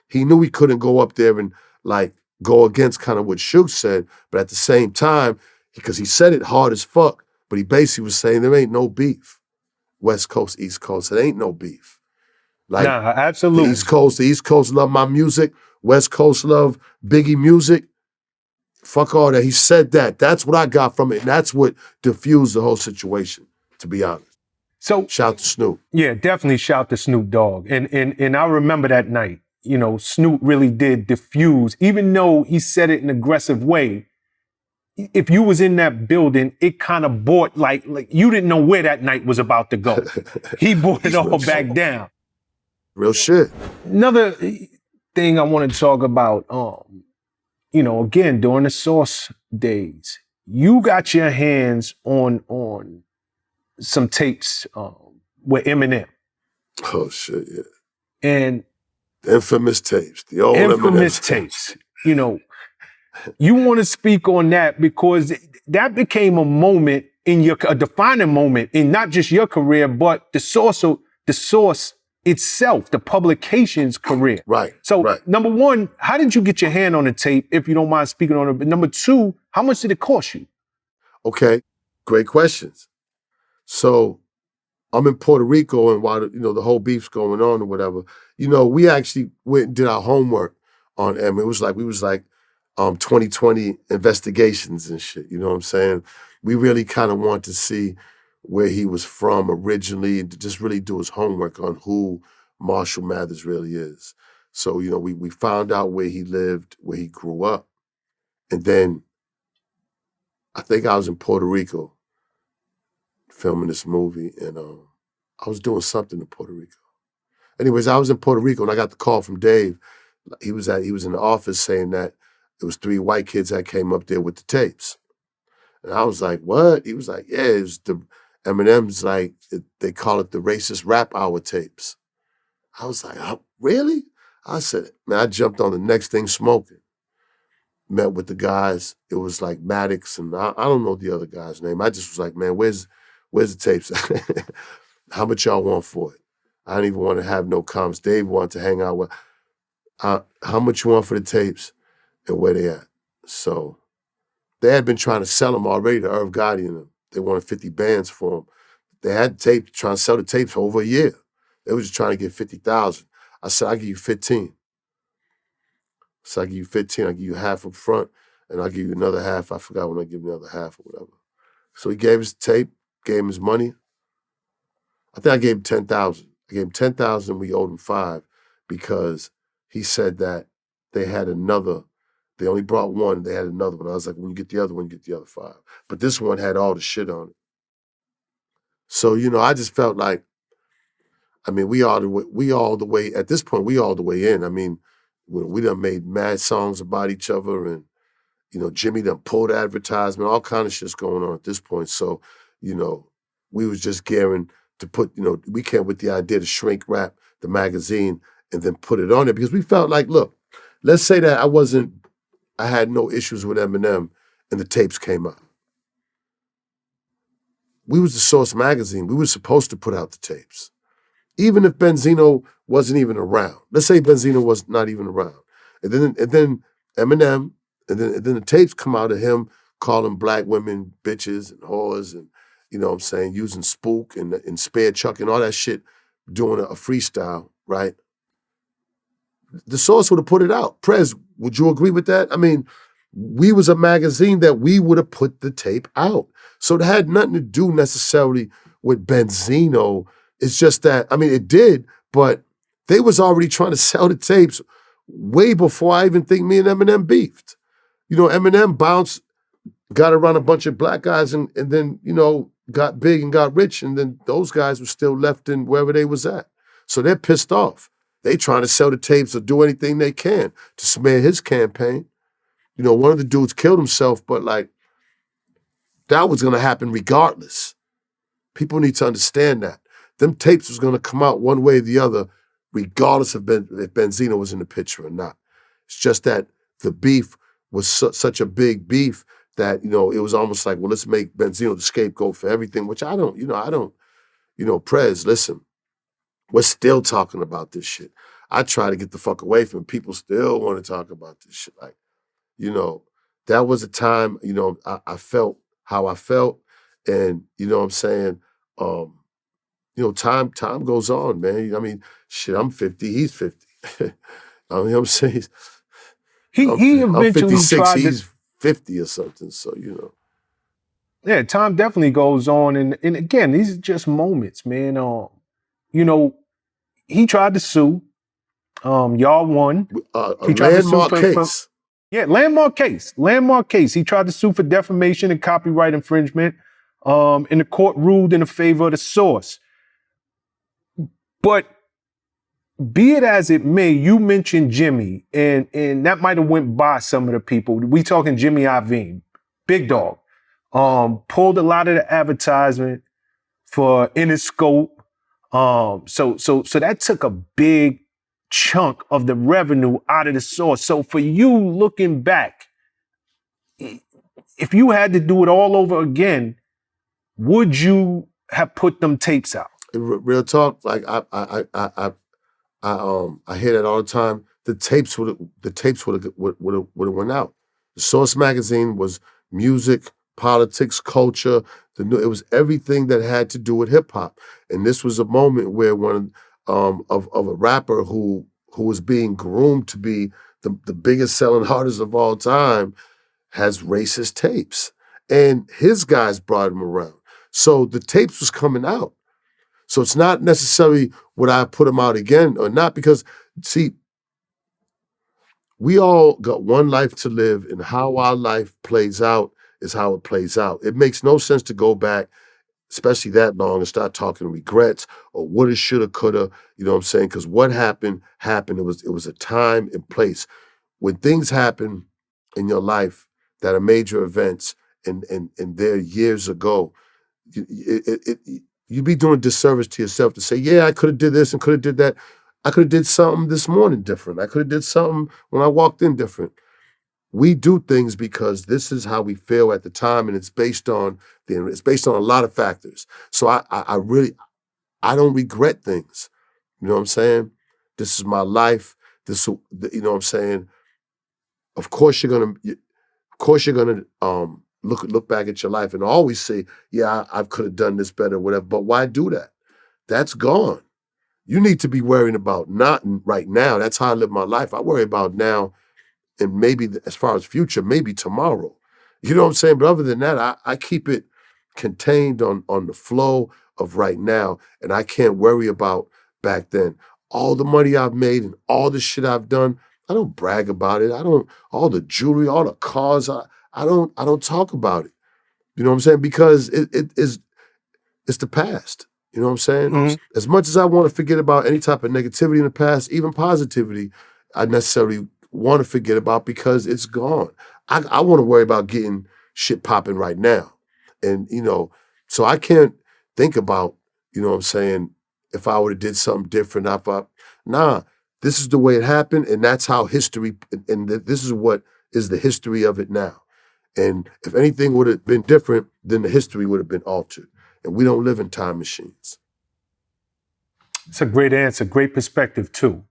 He knew he couldn't go up there and like go against kind of what Suge said, but at the same time, because he said it hard as fuck, but he basically was saying there ain't no beef. West Coast, East Coast, it ain't no beef. Like, nah, absolutely. The East Coast love my music. West Coast love Biggie music. Fuck all that. He said that. That's what I got from it. And that's what diffused the whole situation, to be honest. So shout to Snoop. Yeah, definitely shout to Snoop Dogg. And I remember that night, you know, Snoop really did diffuse, even though he said it in an aggressive way. If you was in that building, it kind of brought like you didn't know where that night was about to go. He brought it all back down. Real shit. Another thing I want to talk about, you know, again, during the Source days, you got your hands on some tapes with Eminem. Oh shit, yeah. And infamous tapes, the old infamous Eminem tapes. You know, you want to speak on that because that became a moment in a defining moment in not just your career, but the source itself, the publication's career. Right. So, right. Number one, how did you get your hand on the tape, if you don't mind speaking on it? But number two, how much did it cost you? Okay, great questions. So, I'm in Puerto Rico, and while the whole beef's going on or whatever, we actually went and did our homework on M. It was like we was like 2020 investigations and shit. You know what I'm saying? We really kind of wanted to see where he was from originally, and to just really do his homework on who Marshall Mathers really is. So we found out where he lived, where he grew up, and then I think I was in Puerto Rico filming this movie, and I was doing something in Puerto Rico. Anyways, I was in Puerto Rico and I got the call from Dave. He was in the office saying that it was 3 white kids that came up there with the tapes. And I was like, what? He was like, yeah, it was the Eminem's like, they call it the racist rap hour tapes. I was like, oh, really? I said, man, I jumped on the next thing smoking. Met with the guys. It was like Maddox and I don't know the other guy's name. I just was like, man, where's the tapes? How much y'all want for it? I didn't even want to have no comments. Dave wanted to hang out with. How much you want for the tapes and where they at? So they had been trying to sell them already to Irv Gotti and them. They wanted 50 bands for them. They had tapes, trying to sell the tapes for over a year. They were just trying to get 50,000. I said, I'll give you 15. So I give you 15, I'll give you half up front, and I'll give you another half. I forgot when I give him the other half or whatever. So he gave us the tape, gave him his money. I think I gave him 10,000. I gave him 10,000, we owed him 5 because he said that they had another. They only brought one, they had another one. I was like, when you get the other one, you get the other 5. But this one had all the shit on it. So, I just felt like, I mean, we all the way, at this point, we all the way in. I mean, we done made mad songs about each other and, Jimmy done pulled advertisement, all kind of shit's going on at this point. So, we was just gearing to put, we came with the idea to shrink wrap the magazine and then put it on it because we felt like, look, let's say that I had no issues with Eminem and the tapes came out. we was the Source magazine. We were supposed to put out the tapes. Even if Benzino wasn't even around. Let's say Benzino was not even around. And then Eminem, and then the tapes come out of him calling black women bitches and whores and, you know what I'm saying, using spook and spare chuck and all that shit, doing a freestyle, right? The Source would have put it out. Prez, would you agree with that? I mean, we was a magazine that we would have put the tape out. So it had nothing to do necessarily with Benzino. It's just that, I mean, it did, but they was already trying to sell the tapes way before I even think me and Eminem beefed. You know, Eminem bounced, got around a bunch of black guys and then, you know, got big and got rich, and then those guys were still left in wherever they was at. So they're pissed off. They trying to sell the tapes or do anything they can to smear his campaign. You know, one of the dudes killed himself, but like, that was gonna happen regardless. People need to understand that. Them tapes was gonna come out one way or the other, regardless of if Benzino was in the picture or not. It's just that the beef was such a big beef that, you know, it was almost like, well, let's make Benzino the scapegoat for everything, which I don't, Prez, listen, we're still talking about this shit. I try to get the fuck away from it. People still want to talk about this shit. Like, you know, that was a time, you know, I felt how I felt. And, you know what I'm saying? You know, time goes on, man. I mean, shit, I'm 50, he's 50. You know what I'm saying? He I'm eventually 56, tried he's 50 or something, so, you know. Yeah, time definitely goes on. And again, these are just moments, man. You know, he tried to sue. Y'all won. A He tried to sue landmark case. Yeah, landmark case. Landmark case. He tried to sue for defamation and copyright infringement. And the court ruled in favor of the Source. But be it as it may, you mentioned Jimmy, and that might have went by some of the people. We talking Jimmy Iovine, big dog. Pulled a lot of the advertisement for Interscope. So that took a big chunk of the revenue out of the Source. So for you looking back, if you had to do it all over again, would you have put them tapes out? Real talk, like I hear that all the time. The tapes would have went out. The Source magazine was music, politics, culture. It was everything that had to do with hip hop. And this was a moment where one of a rapper who was being groomed to be the biggest selling artist of all time has racist tapes. And his guys brought him around. So the tapes was coming out. So it's not necessarily would I put them out again or not, because, see, we all got one life to live, and how our life plays out is how it plays out. It makes no sense to go back, especially that long, and start talking regrets or woulda, shoulda, coulda, you know what I'm saying? Because what happened. It was a time and place. When things happen in your life that are major events and they're years ago, you'd be doing a disservice to yourself to say, yeah, I could have did this and could have did that. I could have did something this morning different. I could have did something when I walked in different. We do things because this is how we feel at the time, and it's based on a lot of factors. So I really don't regret things. You know what I'm saying? This is my life. You know what I'm saying? Of course you're gonna look back at your life and always say, yeah, I could have done this better, whatever. But why do that? That's gone. You need to be worrying about not right now. That's how I live my life. I worry about now and maybe as far as future, maybe tomorrow. You know what I'm saying? But other than that, I keep it contained on the flow of right now, and I can't worry about back then. All the money I've made and all the shit I've done, I don't brag about it. All the jewelry, all the cars, I don't talk about it. You know what I'm saying? Because it's the past. You know what I'm saying? Mm-hmm. As much as I want to forget about any type of negativity in the past, even positivity, I necessarily want to forget about because it's gone. I want to worry about getting shit popping right now. And, you know, so I can't think about, you know what I'm saying, if I would have did something different, this is the way it happened, and that's how history, and this is what is the history of it now. And if anything would have been different, then the history would have been altered. And we don't live in time machines. It's a great answer, great perspective too.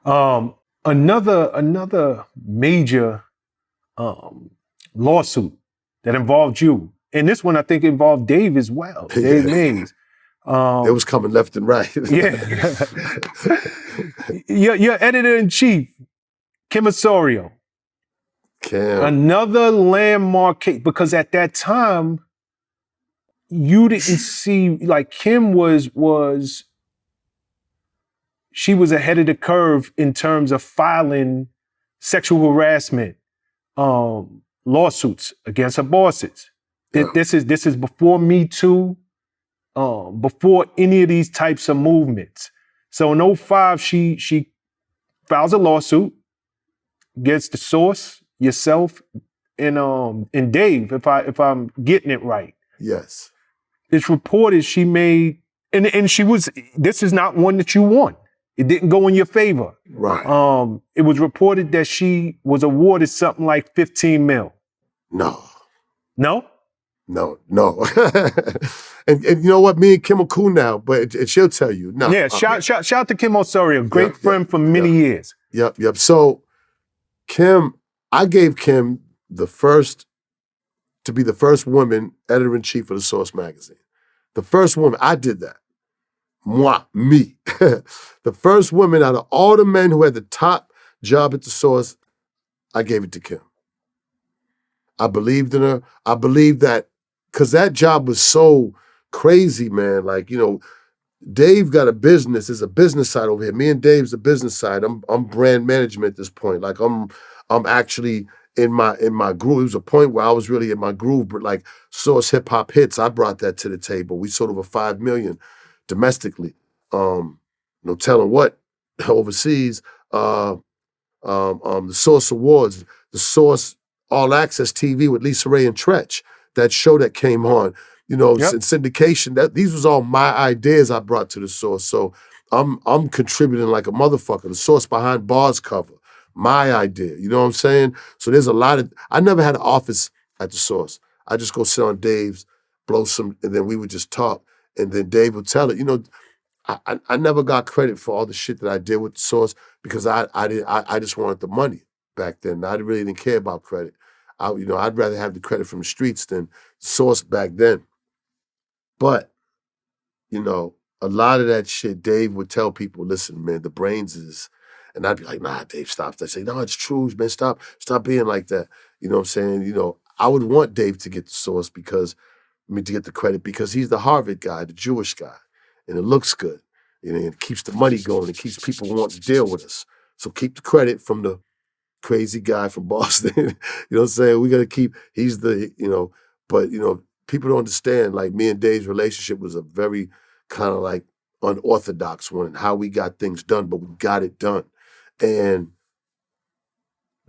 Another major lawsuit that involved you, and this one I think involved Dave as well, Dave Mays. It was coming left and right. Yeah. your editor-in-chief, Kim Osorio. Kim. Another landmark case, because at that time, you didn't see, like Kim she was ahead of the curve in terms of filing sexual harassment lawsuits against her bosses. Yeah. This is before Me Too, before any of these types of movements. So in 2005, she files a lawsuit against the Source, yourself, and Dave, if I'm getting it right. Yes. It's reported she made, and she was, this is not one that you won. It didn't go in your favor. Right. It was reported that she was awarded something like 15 mil. No. No? No. and you know what? Me and Kim are cool now, but she'll tell you. No. Yeah, shout out to Kim Osorio, great friend for many years. Yep. So Kim, I gave Kim to be the first woman editor-in-chief of the Source magazine. The first woman, I did that. Me. The first woman out of all the men who had the top job at the Source, I gave it to Kim. I believed in her. I believed that, because that job was so crazy, man. Like, you know, Dave got a business. There's a business side over here. Me and Dave's the business side. I'm brand management at this point. Like I'm actually in my groove. It was a point where I was really in my groove, but like Source Hip Hop Hits, I brought that to the table. We sold over 5 million domestically. No telling what overseas. The Source Awards, the Source All Access TV with Lisa Ray and Tretch, that show that came on, you know, syndication. These was all my ideas I brought to the Source. So I'm contributing like a motherfucker. The Source Behind Bars cover, my idea. You know what I'm saying? So there's a lot of. I never had an office at the Source. I just go sit on Dave's, blow some, and then we would just talk, and then Dave would tell it. You know, I never got credit for all the shit that I did with the Source, because I just wanted the money back then. I really didn't care about credit. I'd rather have the credit from the streets than Source back then. But, you know, a lot of that shit, Dave would tell people, listen, man, the brains is, and I'd be like, nah, Dave, stop. They'd say, no, it's true, man, stop being like that. You know what I'm saying? You know, I would want Dave to get the Source to get the credit, because he's the Harvard guy, the Jewish guy, and it looks good. You know, it keeps the money going. It keeps people wanting to deal with us. So keep the credit from the crazy guy from Boston. You know what I'm saying? We got to keep, he's the, you know, but, you know, people don't understand, like, me and Dave's relationship was a very kind of like unorthodox one, and how we got things done, but we got it done. And,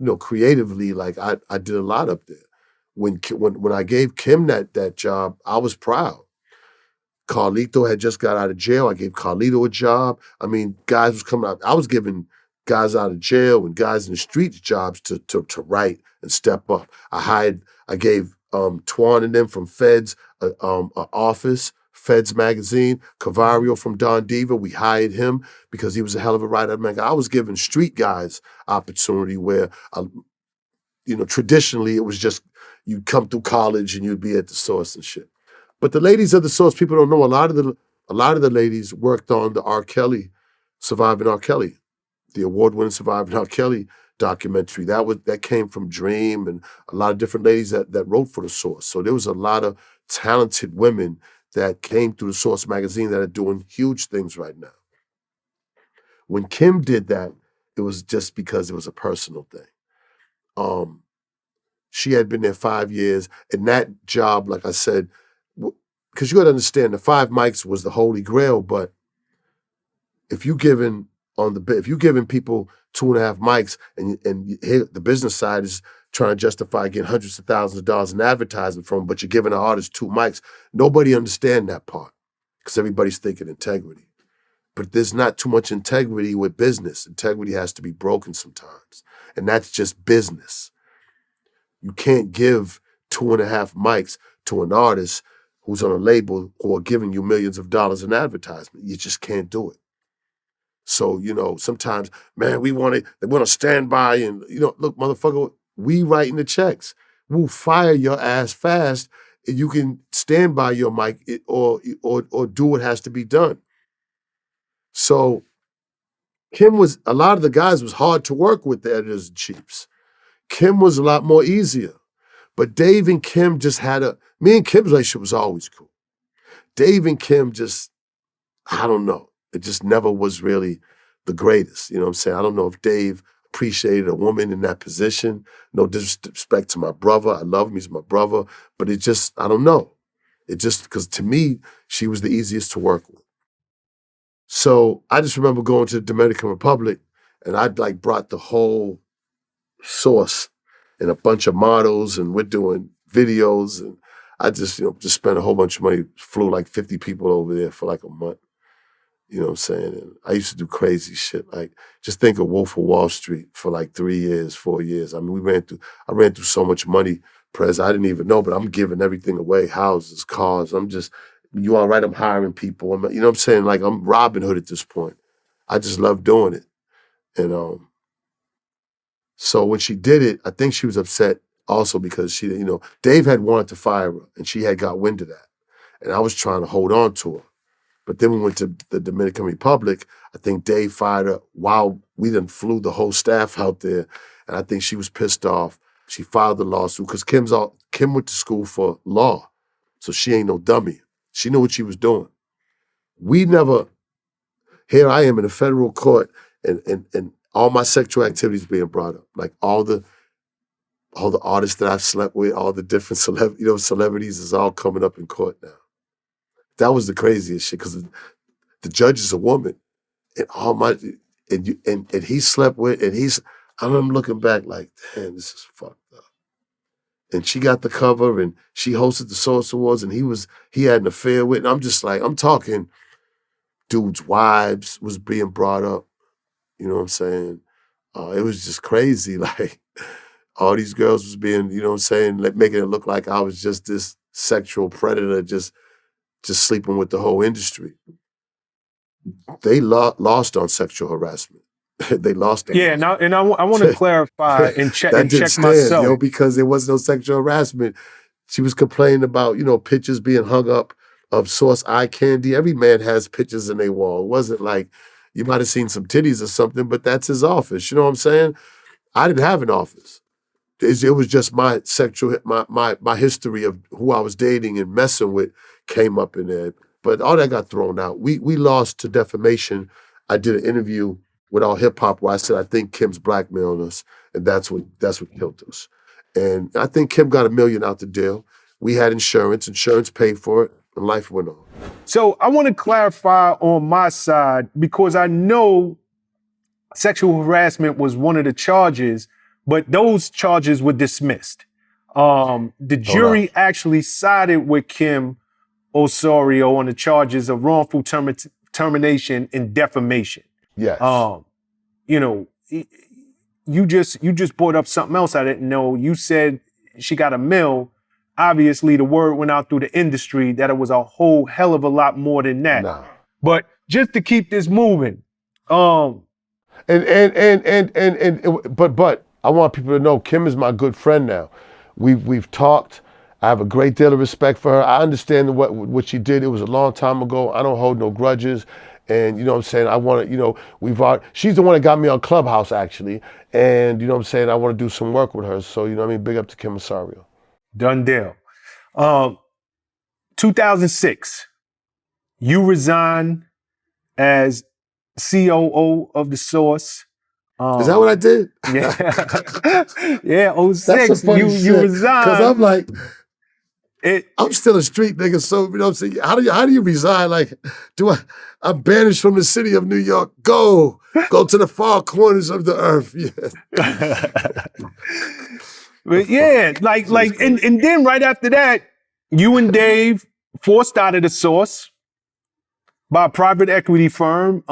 you know, creatively, like, I did a lot up there. When I gave Kim that job, I was proud. Carlito had just got out of jail. I gave Carlito a job. I mean, guys was coming out. I was giving guys out of jail and guys in the streets jobs to write and step up. I gave Twan and them from Feds an office, Feds magazine. Cavario from Don Diva, we hired him because he was a hell of a writer. I was giving street guys opportunity where, you know, traditionally it was just you'd come through college and you'd be at the Source and shit. But the ladies of the Source, people don't know, a lot of the ladies worked on the R. Kelly, Surviving R. Kelly, the award-winning Surviving R. Kelly documentary. That came from Dream and a lot of different ladies that wrote for the Source. So there was a lot of talented women that came through the Source magazine that are doing huge things right now. When Kim did that, it was just because it was a personal thing. She had been there 5 years, and that job, like I said, because you got to understand, the 5 mics was the holy grail. But if you giving people 2.5 mics, and the business side is trying to justify getting hundreds of thousands of dollars in advertising from them, but you're giving an artist 2 mics, nobody understand that part, because everybody's thinking integrity. But there's not too much integrity with business. Integrity has to be broken sometimes, and that's just business. You can't give 2.5 mics to an artist who's on a label who are giving you millions of dollars in advertisement. You just can't do it. So, sometimes, man, they want to stand by and, look, motherfucker, we writing the checks. We'll fire your ass fast and you can stand by your mic or do what has to be done. So a lot of the guys was hard to work with, the editors and chiefs. Kim was a lot more easier. But Dave and Kim just me and Kim's relationship was always cool. Dave and Kim just, I don't know. It just never was really the greatest. You know what I'm saying? I don't know if Dave appreciated a woman in that position. No disrespect to my brother. I love him. He's my brother. But it just, I don't know. It just, because to me, she was the easiest to work with. So I just remember going to the Dominican Republic and I brought the whole source and a bunch of models and we're doing videos and I just spent a whole bunch of money, flew like 50 people over there for like a month. You know what I'm saying? And I used to do crazy shit. Like, just think of Wolf of Wall Street for like 3 years, 4 years. I mean, I ran through so much money, Prez, I didn't even know, but I'm giving everything away, houses, cars. You all right, I'm hiring people. You know what I'm saying? Like, I'm Robin Hood at this point. I just love doing it. And so when she did it, I think she was upset also because she, Dave had wanted to fire her and she had got wind of that. And I was trying to hold on to her. But then we went to the Dominican Republic. I think Dave fired her while we done flew the whole staff out there. And I think she was pissed off. She filed the lawsuit because Kim went to school for law. So she ain't no dummy. She knew what she was doing. Here I am in a federal court and all my sexual activities being brought up. Like all the artists that I've slept with, all the different celebrities is all coming up in court now. That was the craziest shit because the judge is a woman, and he slept with, and I'm looking back like, damn, this is fucked up. And she got the cover, and she hosted the Source Awards, and he had an affair with, and I'm just like, I'm talking, dudes' wives was being brought up. You know what I'm saying? It was just crazy. Like all these girls was being, you know what I'm saying, making it look like I was just this sexual predator, just sleeping with the whole industry. They lost on sexual harassment. They lost on I want to clarify and check stand, myself. Because there was no sexual harassment. She was complaining about, pictures being hung up of Source eye candy. Every man has pictures in their wall. It wasn't like you might have seen some titties or something, but that's his office. You know what I'm saying? I didn't have an office. It was just my my history of who I was dating and messing with came up in there. But all that got thrown out. We lost to defamation. I did an interview with All Hip Hop where I said I think Kim's blackmailing us, and that's what killed us. And I think Kim got $1 million out the deal. We had insurance. Insurance paid for it, and life went on. So I want to clarify on my side because I know sexual harassment was one of the charges, but those charges were dismissed. The jury actually sided with Kim Osorio on the charges of wrongful termination and defamation. Yes. You just brought up something else I didn't know. You said she got $1 million. Obviously, the word went out through the industry that it was a whole hell of a lot more than that. Nah. But just to keep this moving, but I want people to know Kim is my good friend now. We've talked. I have a great deal of respect for her. I understand what she did. It was a long time ago. I don't hold no grudges. And you know what I'm saying? I want to, she's the one that got me on Clubhouse actually. And you know what I'm saying? I want to do some work with her. So, big up to Kim Osorio. Done deal. 2006, you resign as COO of The Source. Is that what I did? Yeah. Yeah, 06, you resigned. Because I'm like, I'm still a street nigga, so you know what I'm saying? How do you resign? Like, I'm banished from the city of New York. Go to the far corners of the earth. Yeah. But yeah, and then right after that, you and Dave forced out of The Source by a private equity firm.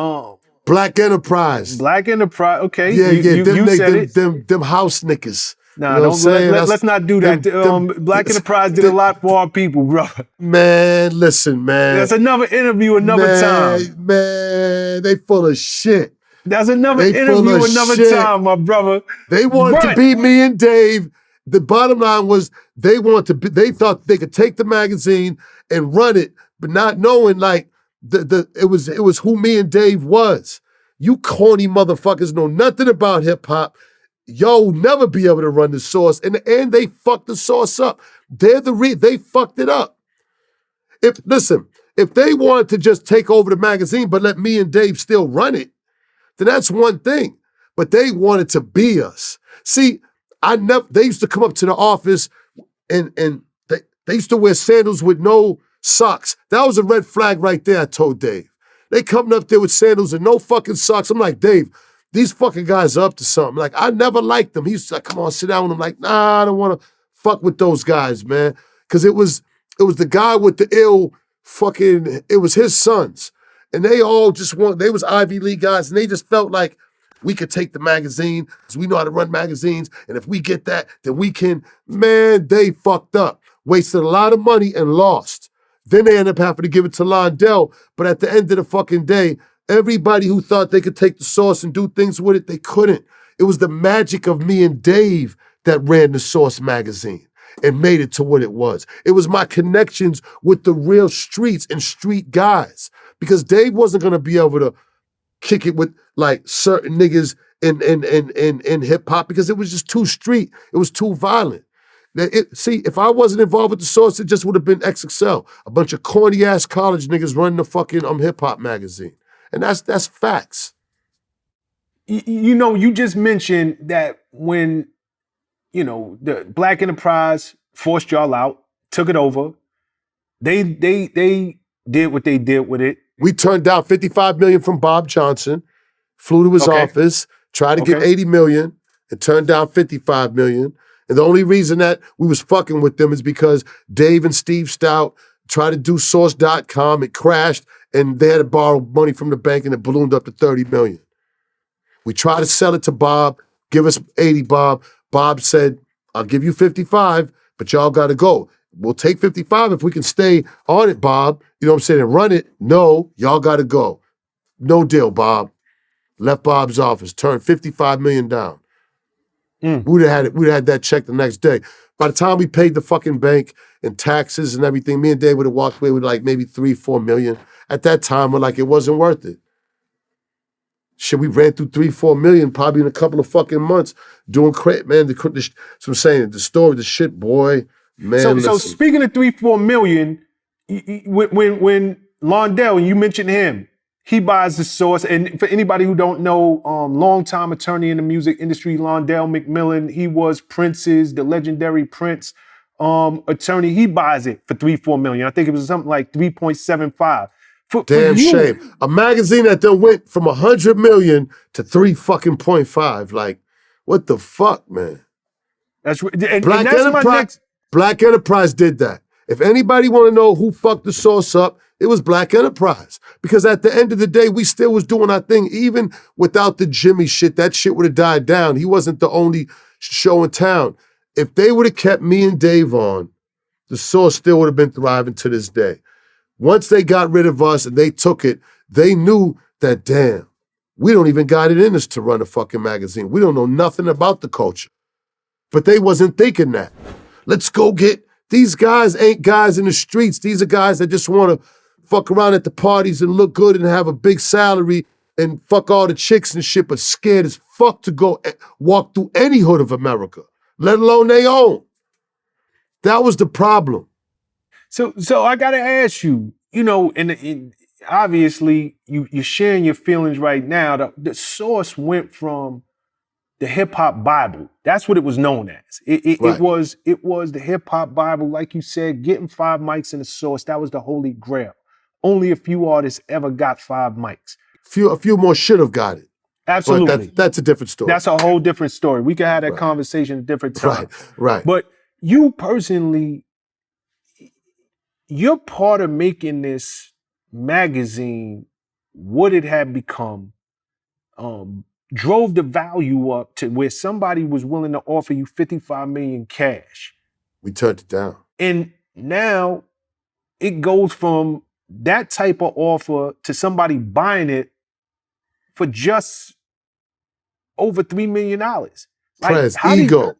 Black Enterprise. Black Enterprise, okay. Yeah, you said it. Them house niggas. Nah, You know what I'm saying? let's not do that. Black Enterprise did a lot for our people, bro. Man, listen, man. That's another interview, another time. Man, they full of shit. That's another They full interview, of another shit. time, my brother. They wanted to beat me and Dave. The bottom line was they thought they could take the magazine and run it, but not knowing like it was who me and Dave was. You corny motherfuckers know nothing about hip hop. Y'all will never be able to run the Source, and they fucked the Source up. They fucked it up. If they wanted to just take over the magazine but let me and Dave still run it, then that's one thing. But they wanted to be us. See, they used to come up to the office and they used to wear sandals with no socks. That was a red flag right there, I told Dave. They coming up there with sandals and no fucking socks. I'm like, Dave, these fucking guys are up to something. Like, I never liked them. He used to like, come on, sit down with them. Like, nah, I don't want to fuck with those guys, man. Because it was the guy with the ill fucking, it was his sons. And they all they was Ivy League guys, and they just felt like we could take the magazine, because we know how to run magazines, and if we get that, then we can. Man, they fucked up. Wasted a lot of money and lost. Then they ended up having to give it to Londell, but at the end of the fucking day, everybody who thought they could take the Source and do things with it, they couldn't. It was the magic of me and Dave that ran the Source magazine and made it to what it was. It was my connections with the real streets and street guys, because Dave wasn't gonna be able to kick it with like certain niggas in hip hop because it was just too street. It was too violent. See, if I wasn't involved with the Source, it just would have been XXL, a bunch of corny ass college niggas running the fucking hip hop magazine, and that's facts. You know, you just mentioned that when the Black Enterprise forced y'all out, took it over, they did what they did with it. We turned down $55 million from Bob Johnson, flew to his office, tried to get $80 million, and turned down $55 million. And the only reason that we was fucking with them is because Dave and Steve Stout tried to do Source.com, it crashed, and they had to borrow money from the bank, and it ballooned up to $30 million. We tried to sell it to Bob, give us 80, Bob. Bob said, I'll give you 55, but y'all gotta go. We'll take 55 if we can stay on it, Bob. You know what I'm saying? And run it. No, y'all gotta go. No deal, Bob. Left Bob's office, turned $55 million down. We'd have had that check the next day. By the time we paid the fucking bank and taxes and everything, me and Dave would have walked away with like maybe $3-4 million. At that time, we're like, it wasn't worth it. Shit, we ran through $3-4 million probably in a couple of fucking months doing crap, man. So I'm saying, the story, the shit, boy, man. So speaking of $3-4 million, when Londell, and you mentioned him, he buys the Source. And for anybody who don't know, longtime attorney in the music industry, Londell McMillan, he was the legendary Prince attorney. He buys it for $3-4 million. I think it was something like 3.75. Damn shame. A magazine that then went from 100 million to 3.5. Like, what the fuck, man? That's Black Enterprise did that. If anybody want to know who fucked the Source up, it was Black Enterprise. Because at the end of the day, we still was doing our thing. Even without the Jimmy shit, that shit would have died down. He wasn't the only show in town. If they would have kept me and Dave on, the Source still would have been thriving to this day. Once they got rid of us and they took it, they knew that, damn, we don't even got it in us to run a fucking magazine. We don't know nothing about the culture. But they wasn't thinking that. Let's go get, these guys ain't guys in the streets. These are guys that just want to fuck around at the parties and look good and have a big salary and fuck all the chicks and shit, but scared as fuck to go walk through any hood of America, let alone their own. That was the problem. So I gotta ask you, and obviously you're sharing your feelings right now. The Source went from the hip hop Bible. That's what it was known as. It was the hip hop Bible, like you said, getting 5 mics in the Source. That was the holy grail. Only a few artists ever got 5 mics. A few more should have got it. Absolutely. But that's a different story. That's a whole different story. We could have that conversation at a different time. Right. But you personally, you're part of making this magazine what it had become drove the value up to where somebody was willing to offer you 55 million cash. We turned it down. And now it goes from that type of offer to somebody buying it for just over $3 million. Prez, ego.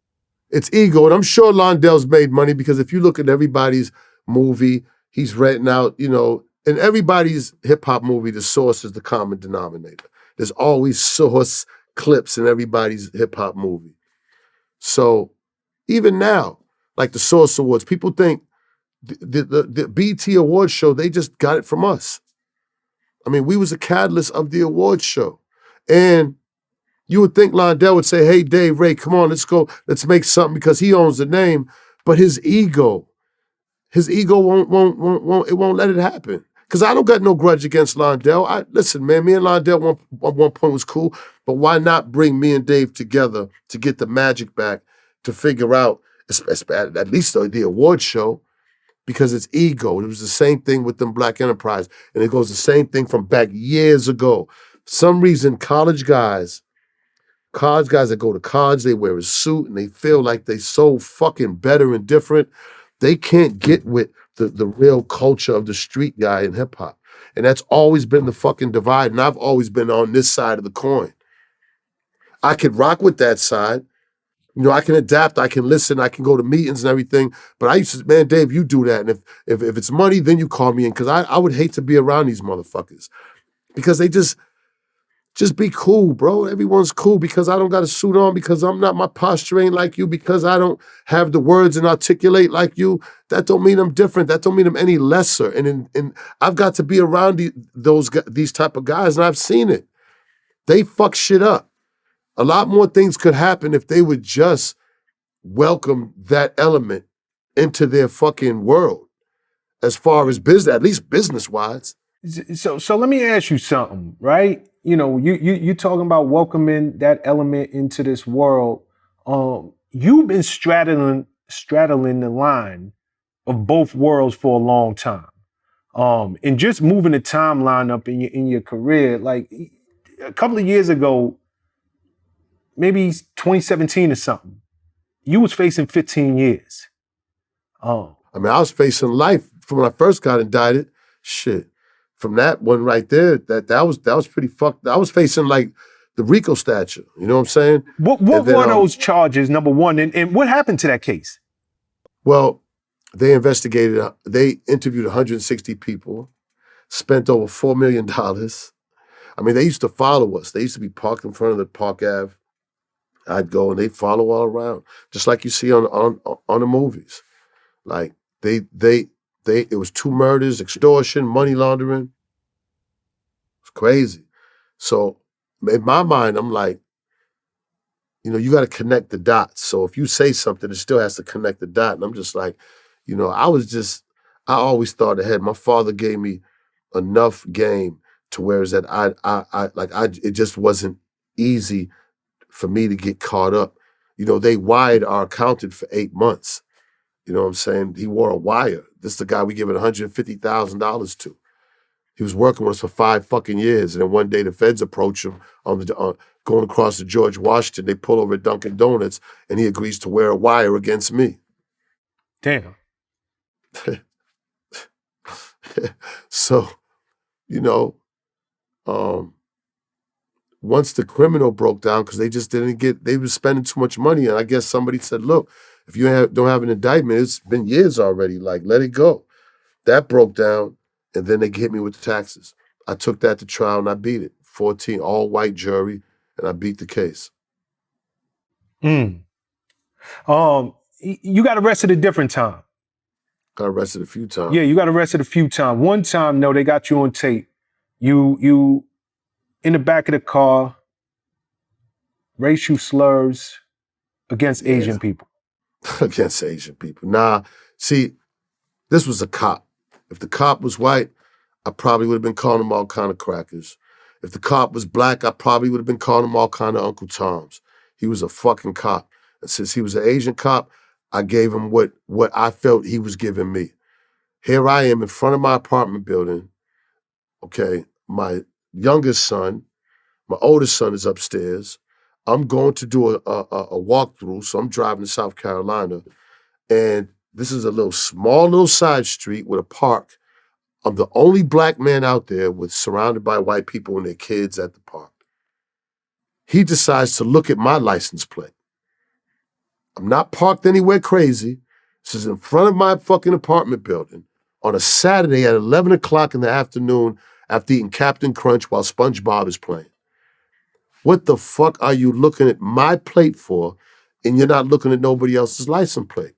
It's ego. And I'm sure Londell's made money because if you look at everybody's movie, he's renting out, you know, in everybody's hip-hop movie, the source is the common denominator. There's always source clips in everybody's hip-hop movie. So even now, like the Source Awards, people think the BET Awards show, they just got it from us. I mean, we was a catalyst of the awards show. And you would think Londell would say, hey, Dave, Ray, come on, let's go, let's make something because he owns the name. But his ego won't let it happen. Because I don't got no grudge against Londell. Listen, man, me and Londell at one point was cool, but why not bring me and Dave together to get the magic back, to figure out, at least the award show, because it's ego. It was the same thing with them Black Enterprise, and it goes the same thing from back years ago. For some reason, college guys that go to college, they wear a suit, and they feel like they so fucking better and different. They can't get with the real culture of the street guy in hip hop. And that's always been the fucking divide. And I've always been on this side of the coin. I could rock with that side. You know, I can adapt, I can listen, I can go to meetings and everything. But I used to, man, Dave, you do that. And if it's money, then you call me in. Because I would hate to be around these motherfuckers. Because they just be cool, bro. Everyone's cool because I don't got a suit on, because I'm not, my posture ain't like you, because I don't have the words and articulate like you. That don't mean I'm different. That don't mean I'm any lesser. And I've got to be around these type of guys, and I've seen it. They fuck shit up. A lot more things could happen if they would just welcome that element into their fucking world, as far as business, at least business-wise. So let me ask you something, right? You know, you talking about welcoming that element into this world. You've been straddling the line of both worlds for a long time. And just moving the timeline up in your career, like a couple of years ago, maybe 2017 or something, you was facing 15 years. I mean, I was facing life from when I first got indicted. Shit. From that one right there, that was pretty fucked. I was facing like the RICO statute. You know what I'm saying? What were those charges, number one, and what happened to that case? Well, they interviewed 160 people, spent over $4 million. I mean, they used to follow us. They used to be parked in front of the Park Ave. I'd go and they'd follow all around, just like you see on the movies. Like it was 2 murders, extortion, money laundering. It's crazy. So in my mind, I'm like, you know, you got to connect the dots. So if you say something, it still has to connect the dot. And I'm just like, you know, I always thought ahead. My father gave me enough game to where is that it just wasn't easy for me to get caught up. You know, they wired our accountant for 8 months. You know what I'm saying? He wore a wire. This is the guy we gave it $150,000 to. He was working with us for 5 fucking years. And then one day the feds approach him going across the George Washington. They pull over at Dunkin' Donuts and he agrees to wear a wire against me. Damn. So, you know, once the criminal broke down, because they were spending too much money. And I guess somebody said, look, if you don't have an indictment, it's been years already, like, let it go. That broke down, and then they hit me with the taxes. I took that to trial, and I beat it. 14, all-white jury, and I beat the case. You got arrested a different time. Got arrested a few times. Yeah, you got arrested a few times. One time, no, they got you on tape. You in the back of the car, racial slurs against Asian people. Against Asian people. Nah, see, this was a cop. If the cop was white, I probably would have been calling him all kind of crackers. If the cop was black, I probably would have been calling him all kind of Uncle Toms. He was a fucking cop. And since he was an Asian cop, I gave him what I felt he was giving me. Here I am in front of my apartment building, okay, my youngest son, My oldest son is upstairs. I'm going to do a walkthrough, so I'm driving to South Carolina, and this is a small little side street with a park. I'm the only black man out there surrounded by white people and their kids at the park. He decides to look at my license plate. I'm not parked anywhere crazy. This is in front of my fucking apartment building on a Saturday at 11 o'clock in the afternoon after eating Captain Crunch while SpongeBob is playing. What the fuck are you looking at my plate for, and you're not looking at nobody else's license plate?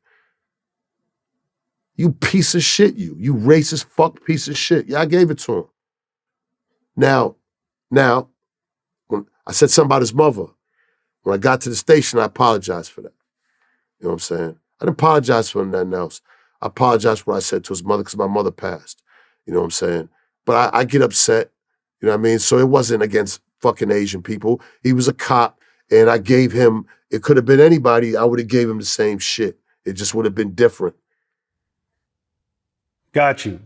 You piece of shit, you racist fuck piece of shit. Yeah, I gave it to him. Now, when I said something about his mother, when I got to the station, I apologized for that. You know what I'm saying? I didn't apologize for nothing else. I apologized for what I said to his mother because my mother passed. You know what I'm saying? But I get upset. You know what I mean? So it wasn't against fucking Asian people. He was a cop, and I gave him, it could have been anybody, I would have gave him the same shit. It just would have been different. Got you.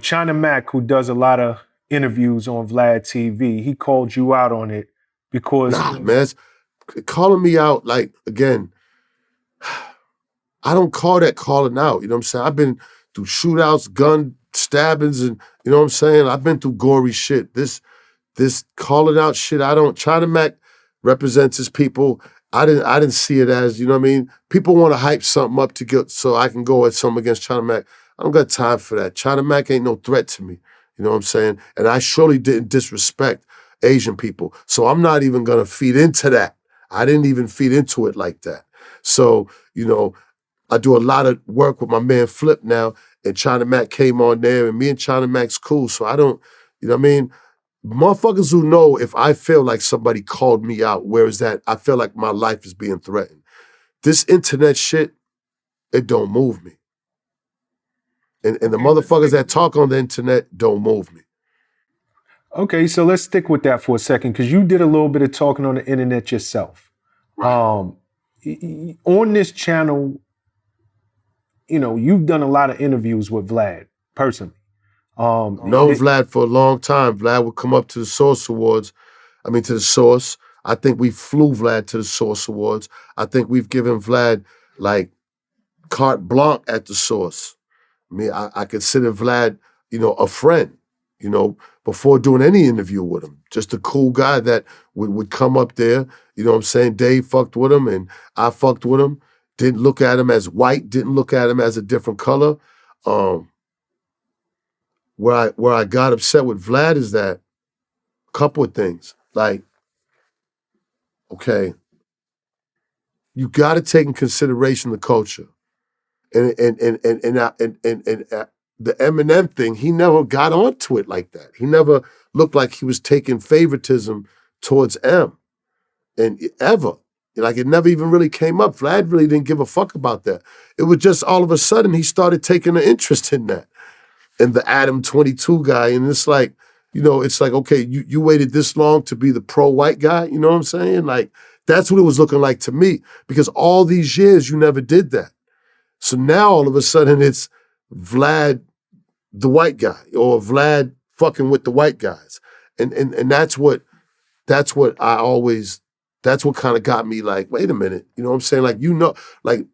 China Mac, who does a lot of interviews on VladTV, he called you out on it because Nah, man, calling me out, like, again, I don't call that calling out. You know what I'm saying? I've been through shootouts, gun stabbings, and you know what I'm saying? I've been through gory shit. This calling out shit, China Mac represents his people. I didn't see it as, you know what I mean? People want to hype something up to get so I can go at something against China Mac. I don't got time for that. China Mac ain't no threat to me. You know what I'm saying? And I surely didn't disrespect Asian people. So I'm not even gonna feed into that. I didn't even feed into it like that. So, I do a lot of work with my man Flip now, and China Mac came on there, and me and China Mac's cool. So I don't, you know what I mean? Motherfuckers who know if I feel like somebody called me out, where is that? I feel like my life is being threatened. This internet shit, it don't move me. And the motherfuckers that talk on the internet don't move me. Okay, so let's stick with that for a second, because you did a little bit of talking on the internet yourself. Right. On this channel, you've done a lot of interviews with Vlad, personally. Known Vlad for a long time. Vlad would come up to the Source Awards. To the Source. I think we flew Vlad to the Source Awards. I think we've given Vlad, like, carte blanche at the Source. I consider Vlad, a friend, before doing any interview with him. Just a cool guy that would come up there, you know what I'm saying? Dave fucked with him and I fucked with him. Didn't look at him as white, didn't look at him as a different color. Where I got upset with Vlad is that a couple of things. Like, okay, you got to take in consideration the culture. And the Eminem thing, he never got onto it like that. He never looked like he was taking favoritism towards M. And ever. Like, it never even really came up. Vlad really didn't give a fuck about that. It was just all of a sudden he started taking an interest in that. And the Adam 22 guy, and it's like, it's like, okay, you waited this long to be the pro-white guy, you know what I'm saying? Like, that's what it was looking like to me. Because all these years you never did that. So now all of a sudden it's Vlad, the white guy, or Vlad fucking with the white guys. And that's what that's what kind of got me like, wait a minute, you know what I'm saying? Like, like,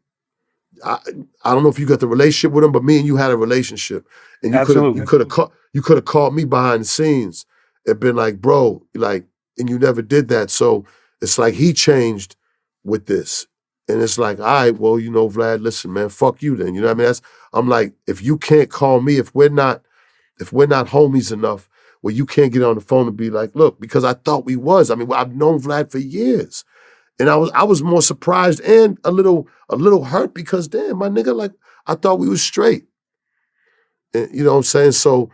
I don't know if you got the relationship with him, but me and you had a relationship. And you could have called me behind the scenes and been like, bro, like, and you never did that. So it's like he changed with this. And it's like, all right, well, Vlad, listen, man, fuck you then. You know what I mean? I'm like, if you can't call me, if we're not homies enough, where you can't get on the phone and be like, look, because I thought we was. I've known Vlad for years. And I was more surprised and a little hurt because, damn, my nigga, like, I thought we was straight. And, you know what I'm saying? So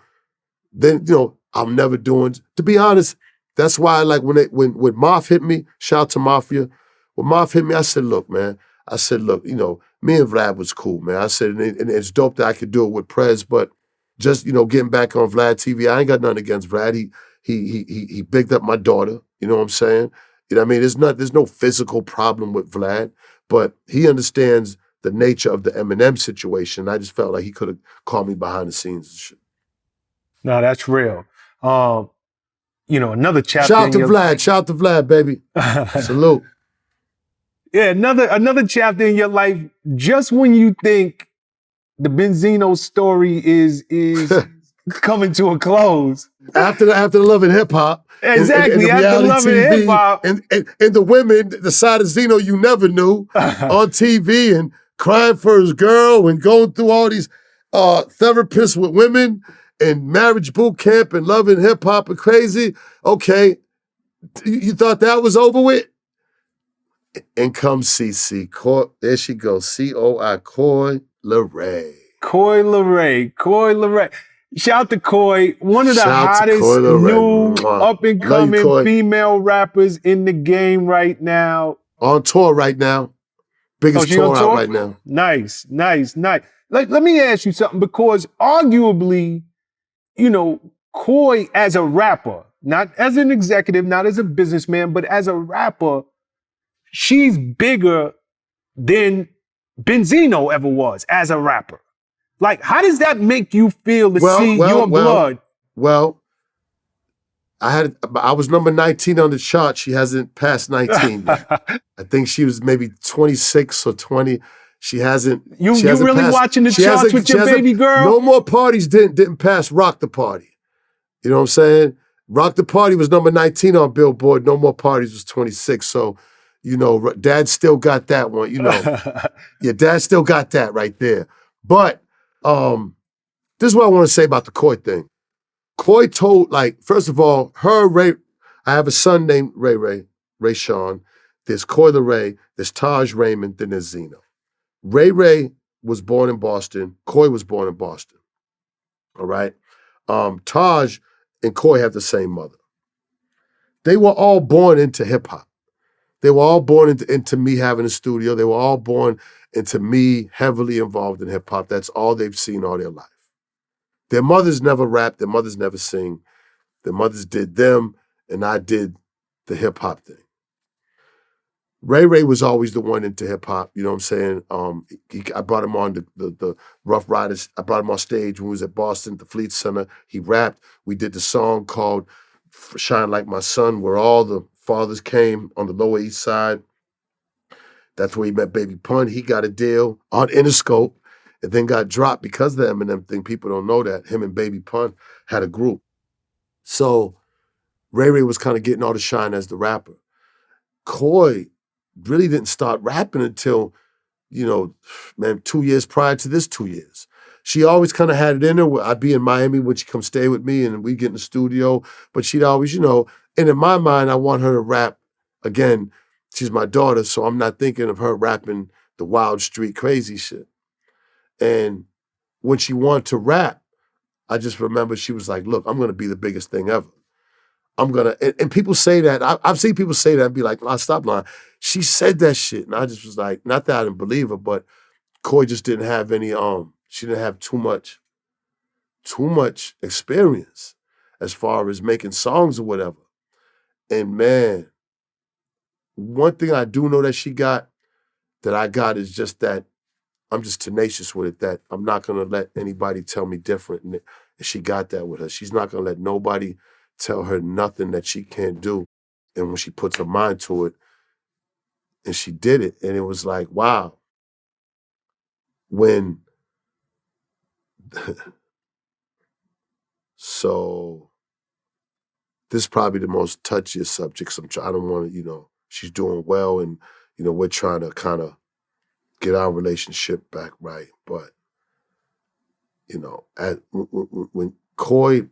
then, I'm never doing, to be honest, that's why, like, when Moff hit me, shout out to Mafia, when Moff hit me, I said, look, man, me and Vlad was cool, man. I said, and it's dope that I could do it with Prez, but just, getting back on VladTV, I ain't got nothing against Vlad. He bigged up my daughter, you know what I'm saying? You know what I mean? There's no physical problem with Vlad, but he understands the nature of the Eminem situation. I just felt like he could have called me behind the scenes and shit. No, that's real. another chapter Shout out to Vlad. Shout out to Vlad, baby. Salute. Yeah, another chapter in your life, just when you think the Benzino story is coming to a close. After the Love and Hip Hop. Exactly, and the after reality Love and TV, Hip Hop. And the women, the side of Zeno you never knew on TV and crying for his girl and going through all these therapists with women and marriage boot camp and Love and Hip Hop and crazy. Okay, you thought that was over with? And comes CC. There she goes. COI, Coi Leray. Coi Leray. Shout out to Coi, one of the hottest new up-and-coming female rappers in the game right now. On tour right now. Biggest tour out right now. Nice. Let me ask you something, because arguably, Coi as a rapper, not as an executive, not as a businessman, but as a rapper, she's bigger than Benzino ever was as a rapper. Like, how does that make you feel to see your blood? Well, I was number 19 on the chart. She hasn't passed 19 yet. I think she was maybe 26 or 20. She hasn't. You really passed, watching the charts with your baby girl? No More Parties didn't pass Rock the Party. You know what I'm saying? Rock the Party was number 19 on Billboard. No More Parties was 26. So, Dad still got that one. Yeah, Dad still got that right there. But this is what I want to say about the Coi thing. Coi told, first of all, I have a son named Ray Shawn. There's Coi Leray, there's Taj Raymond, then there's Zeno. Ray was born in Boston. Coi was born in Boston. All right? Taj and Coi have the same mother. They were all born into hip-hop. They were all born into me having a studio. They were all born into me heavily involved in hip-hop. That's all they've seen all their life. Their mothers never rapped. Their mothers never sing. Their mothers did them, and I did the hip-hop thing. Ray was always the one into hip-hop, you know what I'm saying? I brought him on the Rough Riders. I brought him on stage when we was at Boston, at the Fleet Center. He rapped. We did the song called Shine Like My Sun, where all the fathers came on the Lower East Side. That's where he met Baby Pun. He got a deal on Interscope and then got dropped because of the Eminem thing. People don't know that. Him and Baby Pun had a group. So Ray was kind of getting all the shine as the rapper. Coi really didn't start rapping until, 2 years prior to this 2 years. She always kind of had it in her. I'd be in Miami when she'd come stay with me and we'd get in the studio. But she'd always, and in my mind, I want her to rap. Again, she's my daughter, so I'm not thinking of her rapping the wild street crazy shit. And when she wanted to rap, I just remember she was like, look, I'm going to be the biggest thing ever. I'm going to, and people say that. I've seen people say that and be like, stop lying. She said that shit. And I just was like, not that I didn't believe her, but Coi just didn't have any, she didn't have too much experience as far as making songs or whatever. And man, one thing I do know that I got is just that I'm just tenacious with it, that I'm not going to let anybody tell me different. And she got that with her. She's not going to let nobody tell her nothing that she can't do. And when she puts her mind to it, and she did it, and it was like, wow. So this is probably the most touchiest subject. I don't want to, she's doing well, and, we're trying to kind of get our relationship back right. But, when Coi,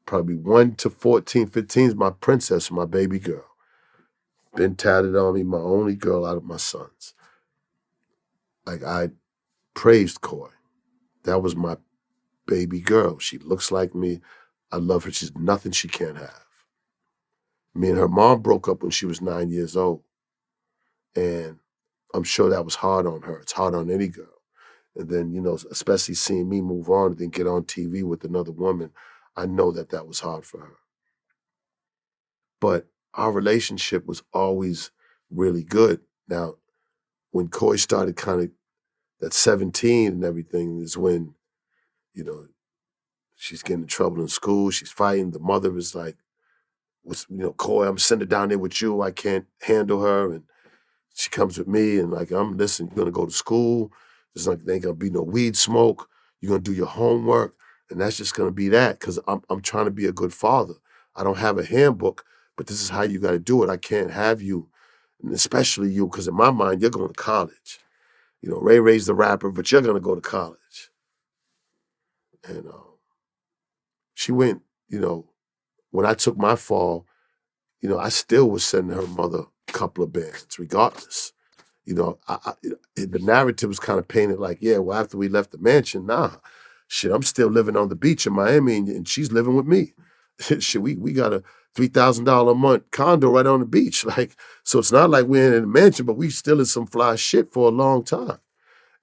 probably 1 to 14, 15 is my princess, my baby girl. Been tatted on me, my only girl out of my sons. I praised Coi. That was my baby girl. She looks like me. I love her. She's nothing she can't have. Me and her mom broke up when she was 9 years old. And I'm sure that was hard on her. It's hard on any girl. And then, especially seeing me move on and then get on TV with another woman, I know that was hard for her. But our relationship was always really good. Now, when Coi started kind of at 17 and everything is when, She's getting in trouble in school. She's fighting. The mother is like, Coi, I'm sending down there with you. I can't handle her. And she comes with me and like, listen, you're gonna go to school. There's like, there ain't gonna be no weed smoke. You're gonna do your homework. And that's just gonna be that, because I'm trying to be a good father. I don't have a handbook, but this is how you gotta do it. I can't have you, and especially you, because in my mind, you're going to college. Ray Ray's the rapper, but you're gonna go to college. And she went, when I took my fall, I still was sending her mother a couple of bands, regardless. The narrative was kind of painted like, yeah, well, after we left the mansion, nah, shit, I'm still living on the beach in Miami, and she's living with me. Shit, we got a $3,000 a month condo right on the beach. Like, so it's not like we're in a mansion, but we still in some fly shit for a long time.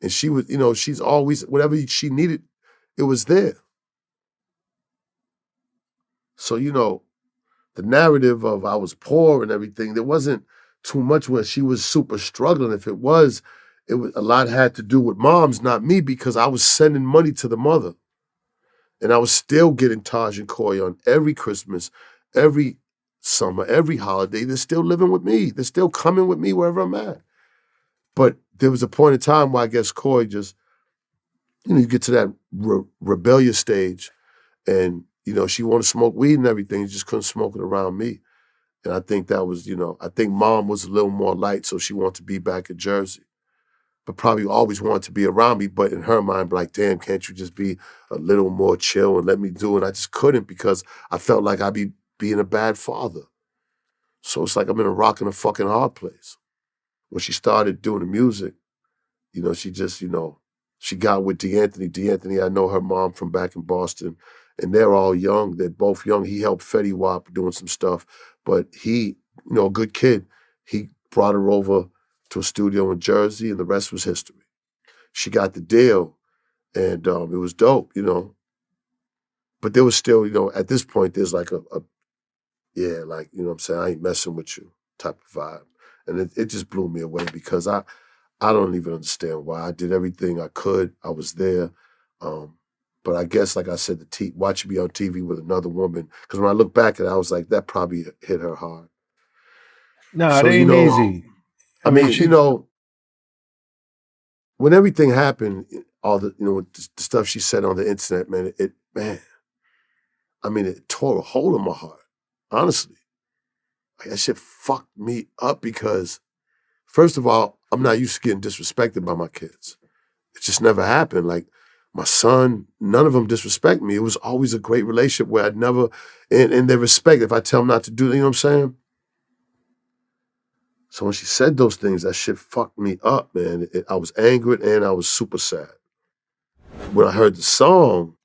And she was, she's always, whatever she needed, it was there. So, the narrative of I was poor and everything, there wasn't too much where she was super struggling. If it was a lot had to do with moms, not me, because I was sending money to the mother. And I was still getting Taj and Coi on every Christmas, every summer, every holiday. They're still living with me. They're still coming with me wherever I'm at. But there was a point in time where I guess Coi just, you get to that rebellious stage, and she wanted to smoke weed and everything. She just couldn't smoke it around me. And I think that was, I think mom was a little more light, so she wanted to be back in Jersey. But probably always wanted to be around me, but in her mind, like, damn, can't you just be a little more chill and let me do it? I just couldn't, because I felt like I'd be being a bad father. So it's like I'm in a rock and a fucking hard place. When she started doing the music, she just, she got with D'Anthony. D'Anthony, I know her mom from back in Boston, and they're all young. They're both young. He helped Fetty Wap doing some stuff, but he, a good kid, he brought her over to a studio in Jersey, and the rest was history. She got the deal, and it was dope, But there was still, at this point, there's like yeah, like, what I'm saying, I ain't messing with you type of vibe. And it just blew me away, because I don't even understand why. I did everything I could. I was there. But I guess, like I said, watching me on TV with another woman, because when I look back at it, I was like, that probably hit her hard. No, So, it ain't easy. I mean, when everything happened, all the, the stuff she said on the internet, man, it tore a hole in my heart, honestly. Like, that shit fucked me up, because, first of all, I'm not used to getting disrespected by my kids. It just never happened. Like, my son, none of them disrespect me. It was always a great relationship where I'd never, and they respect if I tell them not to do it, you know what I'm saying? So when she said those things, that shit fucked me up, man. I was angered and I was super sad. When I heard the song,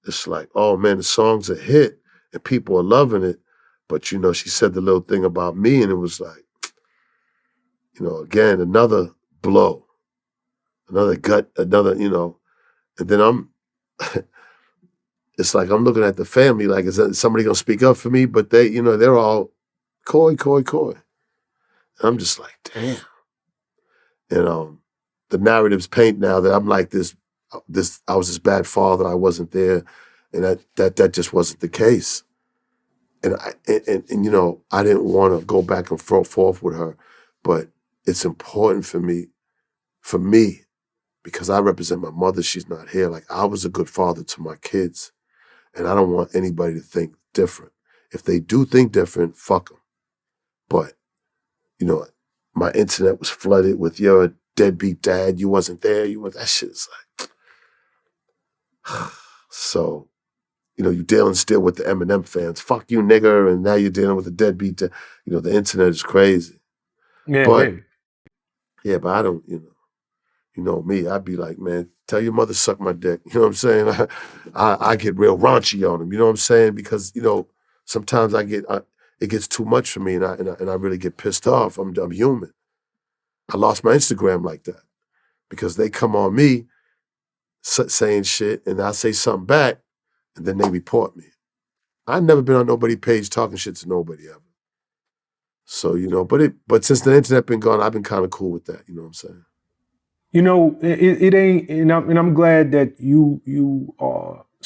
it's like, oh man, the song's a hit and people are loving it. But, she said the little thing about me, and it was like, again, another blow, another gut, another, and then it's like I'm looking at the family like, is somebody gonna speak up for me? But they, they're all Coi. And I'm just like, damn. And the narratives paint now that I'm like this, I was this bad father, I wasn't there, and that just wasn't the case. And I didn't want to go back and forth with her, but it's important for me, because I represent my mother. She's not here. Like, I was a good father to my kids, and I don't want anybody to think different. If they do think different, fuck them. But, my internet was flooded with, you're a deadbeat dad, you wasn't there, that shit is like, so, you're dealing still with the Eminem fans. Fuck you, nigger, and now you're dealing with the deadbeat. The internet is crazy. Yeah, But, yeah. But I don't, me, I'd be like, man, tell your mother suck my dick. You know what I'm saying? I get real raunchy on them. You know what I'm saying? Because, sometimes it gets too much for me, and I really get pissed off. I'm human. I lost my Instagram like that, because they come on me saying shit, and I say something back, and then they report me. I've never been on nobody's page talking shit to nobody ever. So, but since the internet been gone, I've been kind of cool with that. You know what I'm saying? It ain't, and I'm glad that you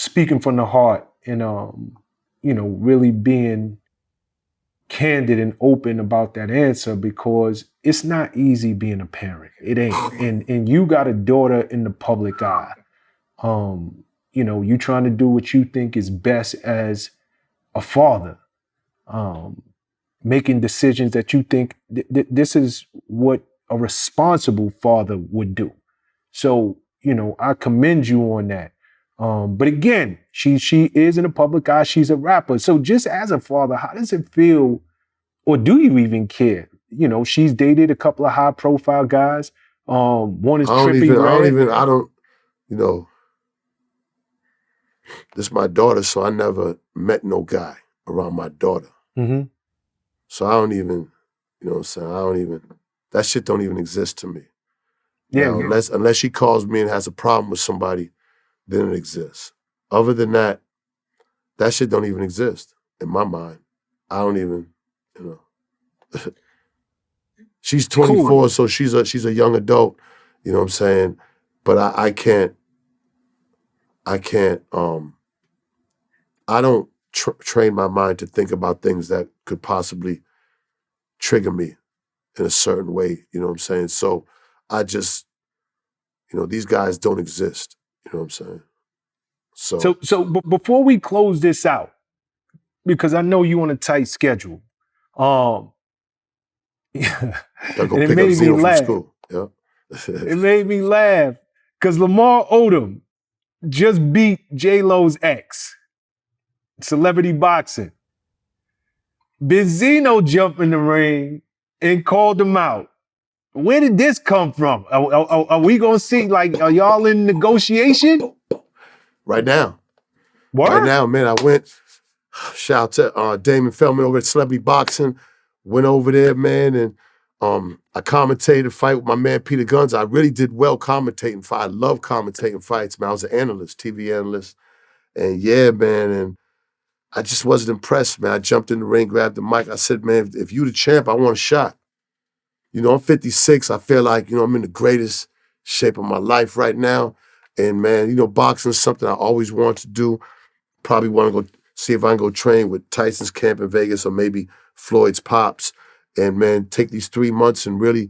speaking from the heart and really being candid and open about that answer, because it's not easy being a parent. It ain't. And you got a daughter in the public eye. You trying to do what you think is best as a father. Making decisions that you think this is what a responsible father would do. So, I commend you on that. But again, she is in the public eye. She's a rapper. So just as a father, how does it feel, or do you even care? She's dated a couple of high profile guys. One is Trippie Redd. This is my daughter, so I never met no guy around my daughter. Mm-hmm. So I don't even, that shit don't even exist to me. Yeah. Now, unless she calls me and has a problem with somebody, then it exists. Other than that, that shit don't even exist in my mind. I don't even, She's 24, cool. So she's a young adult, you know what I'm saying? But I don't train my mind to think about things that could possibly trigger me in a certain way, you know what I'm saying? So I just, these guys don't exist, you know what I'm saying? So before we close this out, because I know you on a tight schedule, gotta go pick up Benzino from school. Yeah. It made me laugh because Lamar Odom just beat J-Lo's ex, celebrity boxing. Benzino jumped in the ring and called him out. Where did this come from? Are we gonna see, are y'all in negotiation? Right now. What? Right now, man, I went, shout out to Damon Feldman over at Celebrity Boxing, went over there, man, and I commentated a fight with my man Peter Guns. I really did well commentating fights. I love commentating fights, man. I was an analyst, TV analyst. And yeah, man, and I just wasn't impressed, man. I jumped in the ring, grabbed the mic. I said, man, if you the champ, I want a shot. I'm 56. I feel like, I'm in the greatest shape of my life right now. And man, boxing is something I always wanted to do. Probably want to go see if I can go train with Tyson's camp in Vegas or maybe Floyd's Pops. And man, take these 3 months and really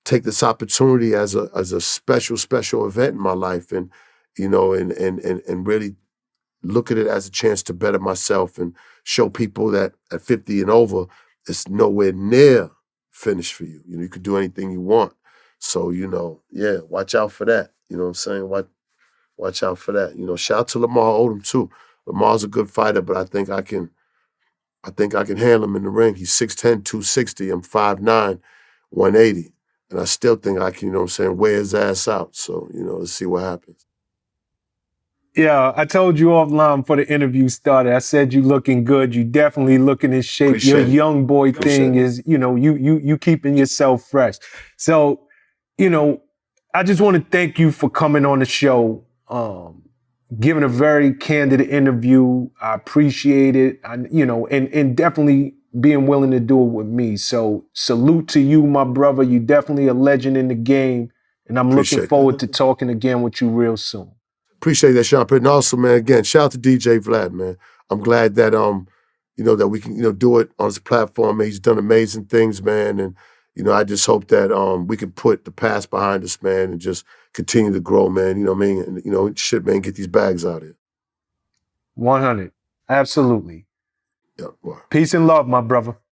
take this opportunity as a special event in my life, and and really look at it as a chance to better myself and show people that at 50 and over, it's nowhere near finished for you. You can do anything you want. So, watch out for that. You know what I'm saying? Watch out for that. Shout out to Lamar Odom too. Lamar's a good fighter, but I think I can handle him in the ring. He's 6'10", 260. I'm 5'9", 180. And I still think I can, wear his ass out. So, let's see what happens. Yeah, I told you offline before the interview started. I said you looking good. You definitely looking in shape. Appreciate Your young boy Appreciate thing is, you keeping yourself fresh. So, I just want to thank you for coming on the show, giving a very candid interview. I appreciate it. And definitely being willing to do it with me. So salute to you, my brother. You definitely a legend in the game. And I'm looking forward to talking again with you real soon. Appreciate that, Shawn Prez. And also, man, again, shout out to DJ Vlad, man. I'm glad that that we can, do it on his platform. Man, he's done amazing things, man. And, I just hope that we can put the past behind us, man, and just continue to grow, man. You know what I mean? And, shit, man, get these bags out here. 100. Absolutely. Yeah, well. Peace and love, my brother.